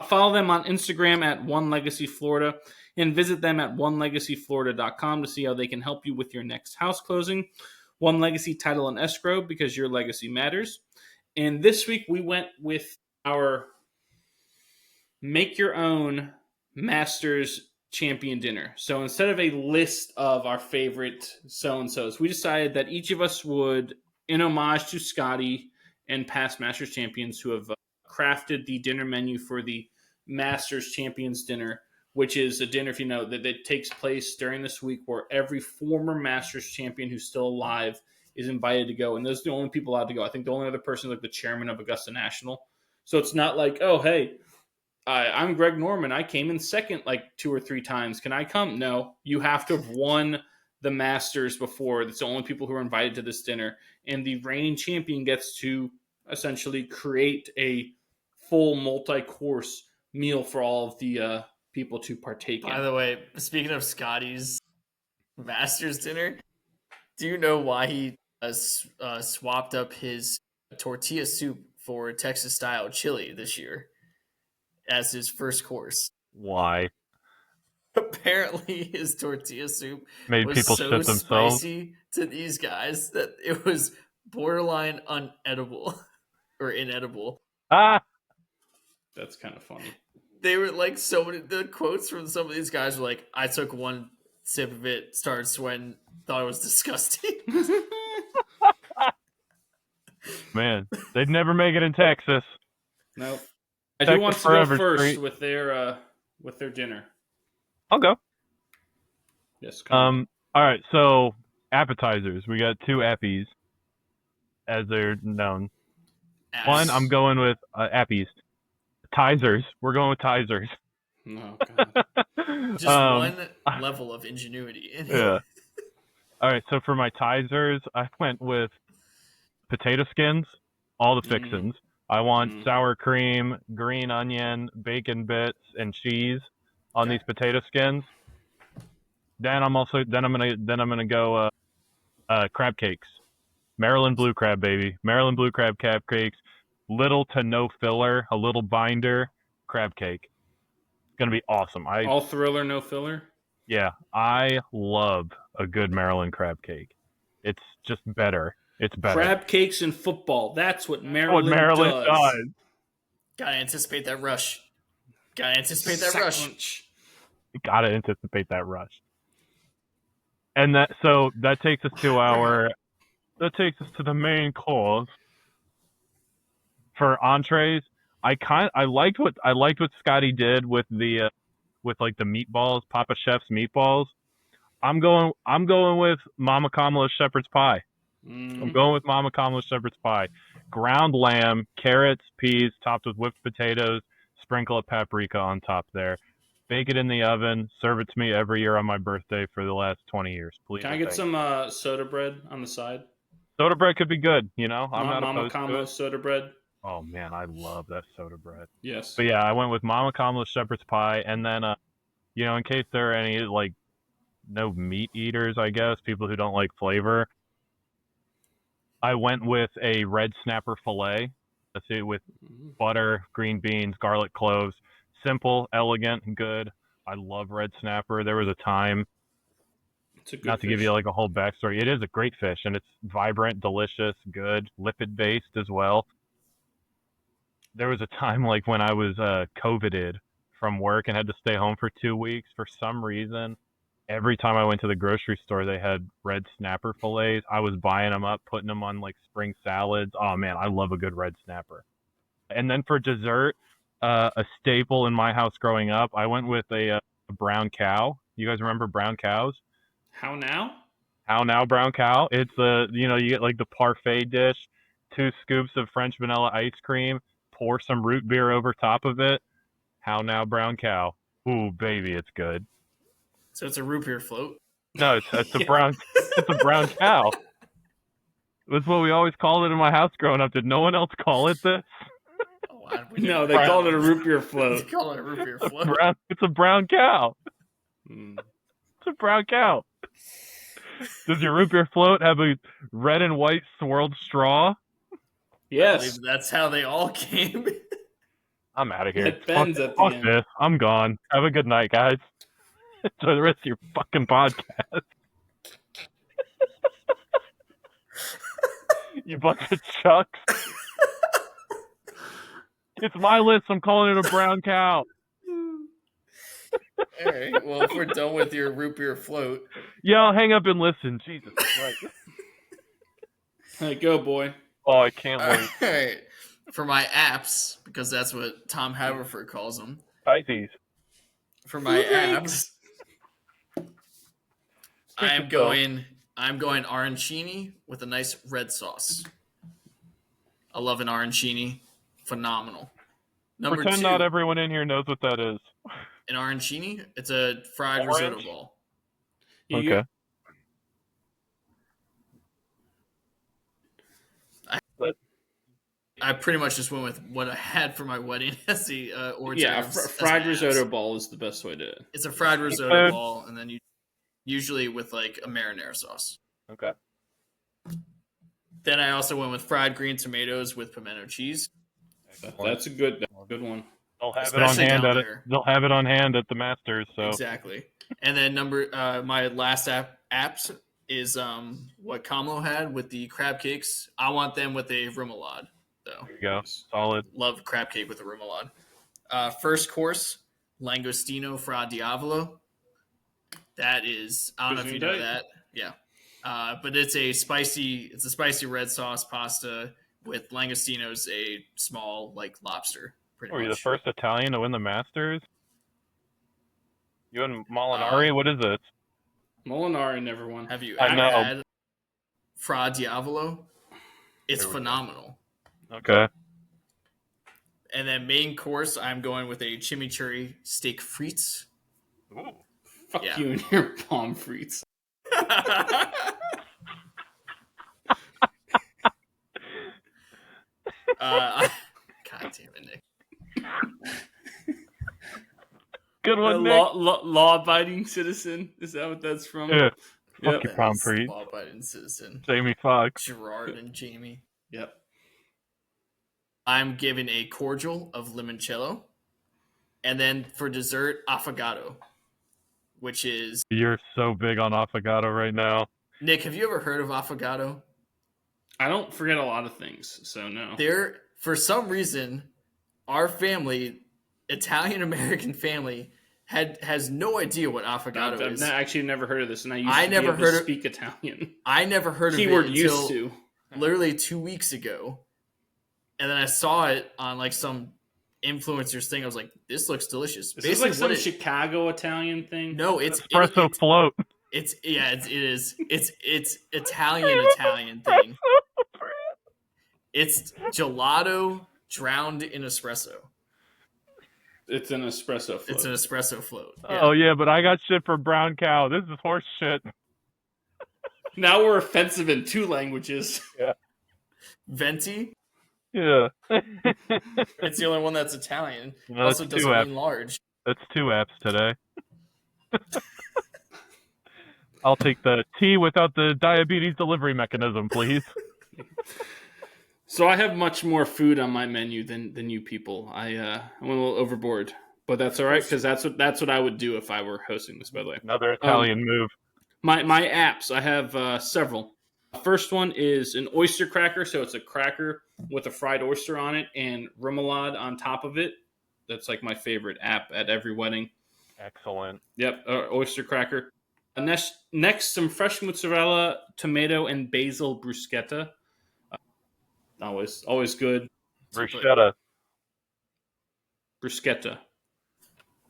Follow them on Instagram at One Legacy Florida and visit them at onelegacyflorida.com to see how they can help you with your next house closing. One Legacy Title and Escrow, because your legacy matters. And this week we went with our make your own Masters champion dinner. So instead of a list of our favorite so-and-sos, we decided that each of us would, in homage to Scotty and past Masters champions who have crafted the dinner menu for the Masters Champions Dinner, which is a dinner, if you know, that takes place during this week where every former Masters champion who's still alive is invited to go. And those are the only people allowed to go. I think the only other person is like the chairman of Augusta National. So it's not like, oh, hey, I'm Greg Norman. I came in second like 2 or 3 times. Can I come? No. You have to have won the Masters before. That's the only people who are invited to this dinner. And the reigning champion gets to essentially create a full multi-course meal for all of the people to partake in. By the way, speaking of Scotty's Masters dinner, do you know why he swapped up his tortilla soup for Texas-style chili this year as his first course? Why? Apparently, his tortilla soup made was people so shit themselves spicy to these guys that it was borderline unedible or inedible. That's kind of funny. They were like the quotes from some of these guys were like, I took one sip of it, started sweating, thought it was disgusting. Man, they'd never make it in Texas. Nope. Who wants to go first with their dinner? I'll go. Yes. All right. So appetizers, we got 2 appies, as they're known. One, I'm going with appies. Tizers. We're going with Tizers. Oh, God. Just one level of ingenuity. Yeah. All right. So for my Tizers, I went with potato skins, all the fixins. I want sour cream, green onion, bacon bits, and cheese on these potato skins. Then I'm gonna go crab cakes, Maryland blue crab, baby, Maryland blue crab cakes, little to no filler, a little binder crab cake. It's gonna be awesome. All thriller, no filler. Yeah, I love a good Maryland crab cake. It's just better. It's better. Crab cakes and football. That's what Maryland, does. Gotta anticipate that rush. Gotta anticipate that rush. Gotta anticipate that rush. And that takes us to the main course. For entrees, I liked what Scotty did with the with like the meatballs, Papa Chef's meatballs. I'm going with Mama Komlo's shepherd's pie. I'm going with Mama Komlo's shepherd's pie. Ground lamb, carrots, peas, topped with whipped potatoes, sprinkle of paprika on top there. Bake it in the oven. Serve it to me every year on my birthday for the last 20 years. Please. Can I get some soda bread on the side? Soda bread could be good, I'm not Mama opposed to it. Komlo's soda bread. Oh man, I love that soda bread. Yes. But yeah, I went with Mama Komlo's shepherd's pie, and then in case there are any like no meat eaters, I guess, people who don't like flavor, I went with a red snapper fillet. That's it, with butter, green beans, garlic cloves. Simple, elegant, and good. I love red snapper. There was a time, not to give you like a whole backstory, it is a great fish, and it's vibrant, delicious, good, lipid-based as well. There was a time like when I was COVIDed from work and had to stay home for 2 weeks. For some reason, every time I went to the grocery store, they had red snapper fillets. I was buying them up, putting them on like spring salads. Oh man, I love a good red snapper. And then for dessert, a staple in my house growing up, I went with a brown cow. You guys remember brown cows? How now? How now brown cow? It's you get like the parfait dish, 2 scoops of French vanilla ice cream, pour some root beer over top of it. How now brown cow? Ooh, baby, it's good. So it's a root beer float? No, it's a brown cow. That's what we always called it in my house growing up. Did no one else call it this? No, they called it a root beer float. They call it a root beer float. It's a brown cow. It's a brown cow. Does your root beer float have a red and white swirled straw? Yes. That's how they all came. I'm out of here. It bends at the end. This. I'm gone. Have a good night, guys. Enjoy the rest of your fucking podcast. You bunch of chucks. It's my list. I'm calling it a brown cow. All right. Well, if we're done with your root beer float. Yeah, I'll hang up and listen. Jesus Christ. Hey, go, boy. Oh, I can't wait. All right. For my apps, because that's what Tom Haverford calls them. Pisces. For my apps, I'm going arancini with a nice red sauce. I love an arancini. Phenomenal. Number Pretend 2, not everyone in here knows what that is. An arancini? It's a fried risotto ball. Okay. I pretty much just went with what I had for my wedding as the hors d'oeuvres. Fried risotto ball is the best way to. It's a fried risotto ball, and then you usually with like a marinara sauce. Okay. Then I also went with fried green tomatoes with pimento cheese. That's a good one. They'll have it on hand at it. They'll have it on hand at the Masters. So exactly. And then my last apps is what Komlo had with the crab cakes. I want them with a remoulade. So there you go. Solid. Love crab cake with a remoulade. First course, langostino fra diavolo. That is, I don't know if you know that. Yeah. But it's a spicy red sauce pasta with langostinos, a small like lobster. Were you the first Italian to win the Masters? You and Molinari? What is it? Molinari never won. Have you ever had Fra Diavolo? It's phenomenal. Okay. And then main course, I'm going with a chimichurri steak frites. Ooh. Fuck you and your palm frites. God damn it, Nick. Good one, Nick. Law-abiding citizen. Is that what that's from? Yeah. Fuck your palm frites. Law-abiding citizen. Jamie Foxx. Gerard and Jamie. Yep. I'm giving a cordial of limoncello. And then for dessert, affogato. Which is... You're so big on affogato right now. Nick, have you ever heard of affogato? I don't forget a lot of things, so no. For some reason, our family, Italian American family, has no idea what affogato I've is. actually never heard of this, and I used to be able to speak Italian. I never heard of Keyword it used until to. literally 2 weeks ago, and then I saw it on like some influencers thing. I was like, "This looks delicious." Is this like some Chicago Italian thing? No, it's espresso float. It is. It's Italian thing. It's gelato drowned in espresso. It's an espresso float. It's an espresso float. Yeah. Oh yeah, but I got shit for brown cow. This is horse shit. Now we're offensive in 2 languages. Yeah. Venti. Yeah. It's the only one that's Italian. No, Also doesn't mean large. That's 2 apps today. I'll take the tea without the diabetes delivery mechanism, please. So I have much more food on my menu than you people. I'm a little overboard, but that's all right because that's what I would do if I were hosting this. By the way, Another Italian move. My apps, I have several. The first one is an oyster cracker, so it's a cracker with a fried oyster on it and remoulade on top of it. That's like my favorite app at every wedding. Excellent. Yep, oyster cracker. Next, some fresh mozzarella, tomato, and basil bruschetta. Always good. Bruschetta. Bruschetta.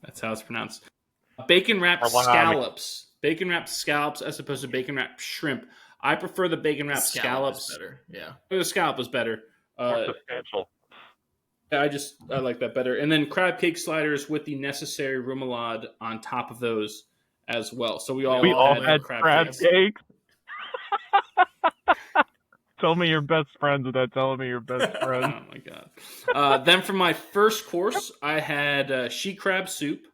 That's how it's pronounced. Bacon wrapped Salami. scallops. Bacon wrapped scallops as opposed to bacon wrapped shrimp. I prefer the bacon wrapped scallops. Better. Yeah. The scallop is better. More substantial. I like that better. And then crab cake sliders with the necessary remoulade on top of those as well. So we all had crab cakes. Tell me your best friends without telling me your best friends. Oh my god. Then for my first course, I had she crab soup,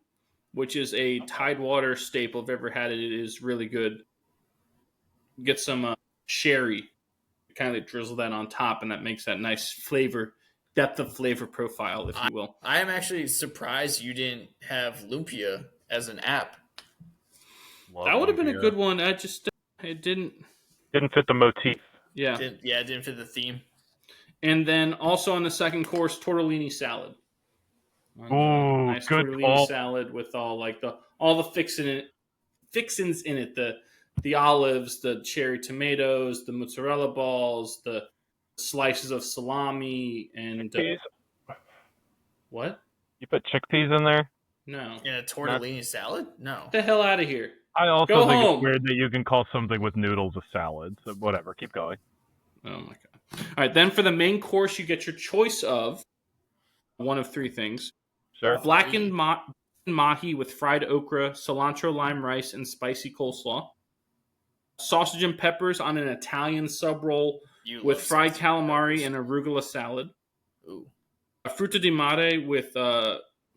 which is a Tidewater staple. If you've ever had it, it is really good. Get some sherry, kind of drizzle that on top, and that makes that nice flavor, depth of flavor profile, if you will. I am actually surprised you didn't have lumpia as an app. That would have been a good one. It didn't fit the motif. Yeah. It didn't fit the theme. And then also on the second course, tortellini salad. Ooh, nice good tortellini call. salad with all the fixins in it, the olives, the cherry tomatoes, the mozzarella balls, the slices of salami, and what? You put chickpeas in there? No. In a tortellini salad? No. Get the hell out of here. I also Go think home. it's weird that you can call something with noodles a salad. So whatever, keep going. Oh my god. All right, then for the main course, you get your choice of one of 3 things. Sure. Blackened mahi with fried okra, cilantro lime rice, and spicy coleslaw. Sausage and peppers on an Italian sub roll with fried calamari and arugula salad. Ooh. A fruta di mare with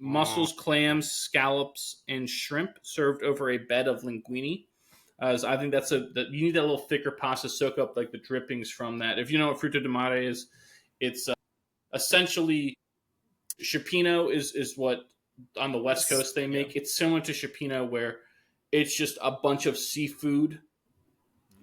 mussels, clams, scallops, and shrimp served over a bed of linguine. As I think you need that little thicker pasta, soak up like the drippings from that. If you know what fruta di mare is, it's essentially cioppino is what on the West Coast they make. Yeah. It's similar to cioppino where it's just a bunch of seafood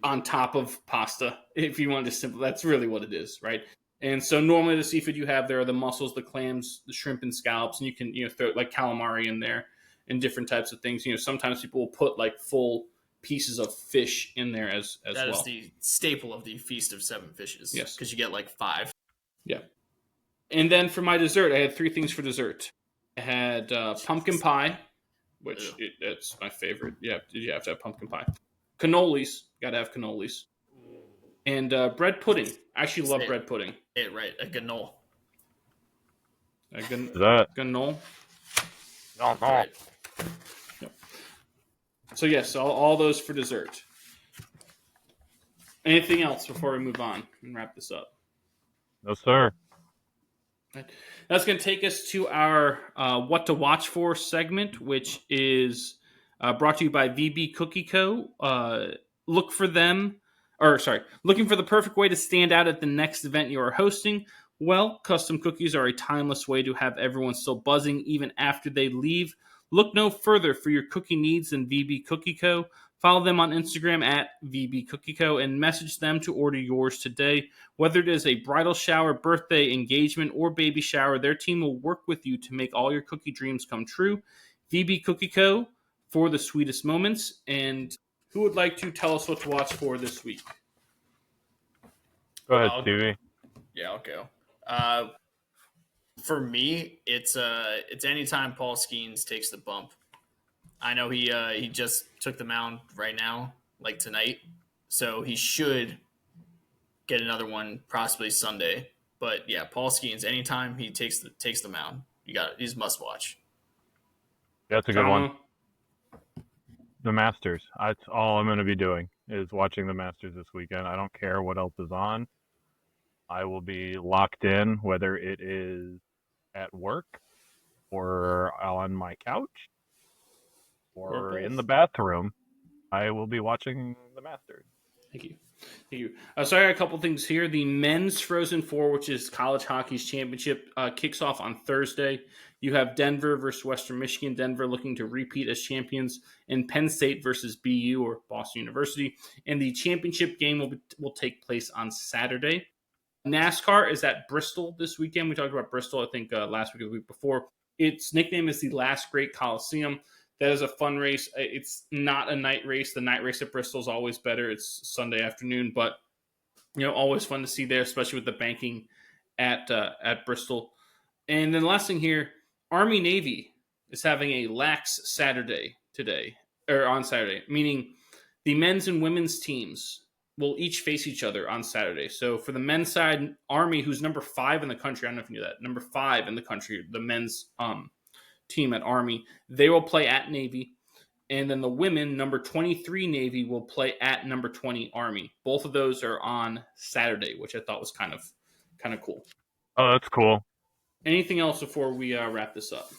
on top of pasta. If you want to simple, that's really what it is, right? And so normally the seafood you have there are the mussels, the clams, the shrimp, and scallops, and you can throw like calamari in there and different types of things. Sometimes people will put like full pieces of fish in there as well. That is the staple of the Feast of Seven Fishes. Yes, because you get like 5. Yeah. And then for my dessert, I had 3 things for dessert. I had pumpkin pie, which it's my favorite. Yeah, you have to have pumpkin pie. Cannolis, got to have cannolis. And bread pudding. I actually love bread pudding. Right, a ganol. Ganol? No. Right. Yep. So yes, all those for dessert. Anything else before we move on and wrap this up? No, sir. That's going to take us to our What to Watch For segment, which is brought to you by VB Cookie Co. Looking for the perfect way to stand out at the next event you are hosting. Well, custom cookies are a timeless way to have everyone still buzzing even after they leave. Look no further for your cookie needs than VB Cookie Co. Follow them on Instagram at VB Cookie Co. and message them to order yours today. Whether it is a bridal shower, birthday, engagement, or baby shower, their team will work with you to make all your cookie dreams come true. VB Cookie Co. for the sweetest moments. And who would like to tell us what to watch for this week? Go ahead, Stevie. Yeah, I'll go. For me, it's anytime Paul Skeens takes the bump. I know he just took the mound right now, like tonight, so he should get another one possibly Sunday. But yeah, Paul Skeens, anytime he takes the mound, he's must watch. That's a good one. The Masters. That's all I'm going to be doing is watching the Masters this weekend. I don't care what else is on. I will be locked in, whether it is at work or on my couch or in the bathroom. I will be watching the Masters. Thank you. So I got a couple things here. The men's Frozen Four, which is college hockey's championship, kicks off on Thursday. You have Denver versus Western Michigan. Denver looking to repeat as champions, and Penn State versus BU or Boston University. And the championship game will take place on Saturday. NASCAR is at Bristol this weekend. We talked about Bristol, I think, last week or the week before. Its nickname is the Last Great Coliseum. That is a fun race. It's not a night race. The night race at Bristol is always better. It's Sunday afternoon, but always fun to see there, especially with the banking at Bristol. And then the last thing here, Army Navy is having a lax Saturday on Saturday, meaning the men's and women's teams will each face each other on Saturday. So for the men's side, Army, who's number 5 in the country, I don't know if you knew that, number 5 in the country, the men's team at Army, they will play at Navy. And then the women, number 23 Navy, will play at number 20 Army. Both of those are on Saturday, which I thought was kind of cool. Oh, that's cool. Anything else before we wrap this up?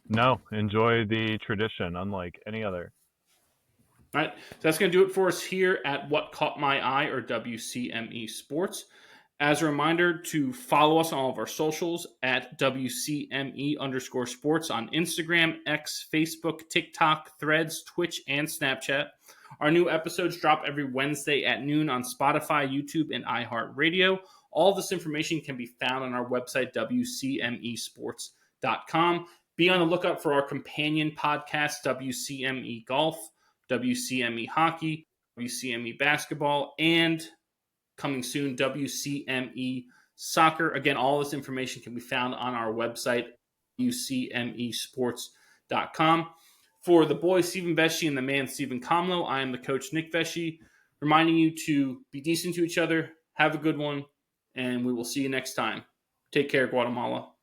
No, enjoy the tradition, unlike any other. All right, so that's going to do it for us here at What Caught My Eye, or WCME Sports. As a reminder to follow us on all of our socials at WCME_sports on Instagram, X, Facebook, TikTok, Threads, Twitch, and Snapchat. Our new episodes drop every Wednesday at noon on Spotify, YouTube, and iHeartRadio. All this information can be found on our website, WCMEsports.com. Be on the lookout for our companion podcasts, WCME Golf, WCME Hockey, WCME Basketball, and coming soon, WCME Soccer. Again, all this information can be found on our website, WCMEsports.com. For the boy, Stephen Veschi, and the man, Stephen Komlo, I am the coach, Nick Veschi, reminding you to be decent to each other, have a good one, and we will see you next time. Take care, Guatemala.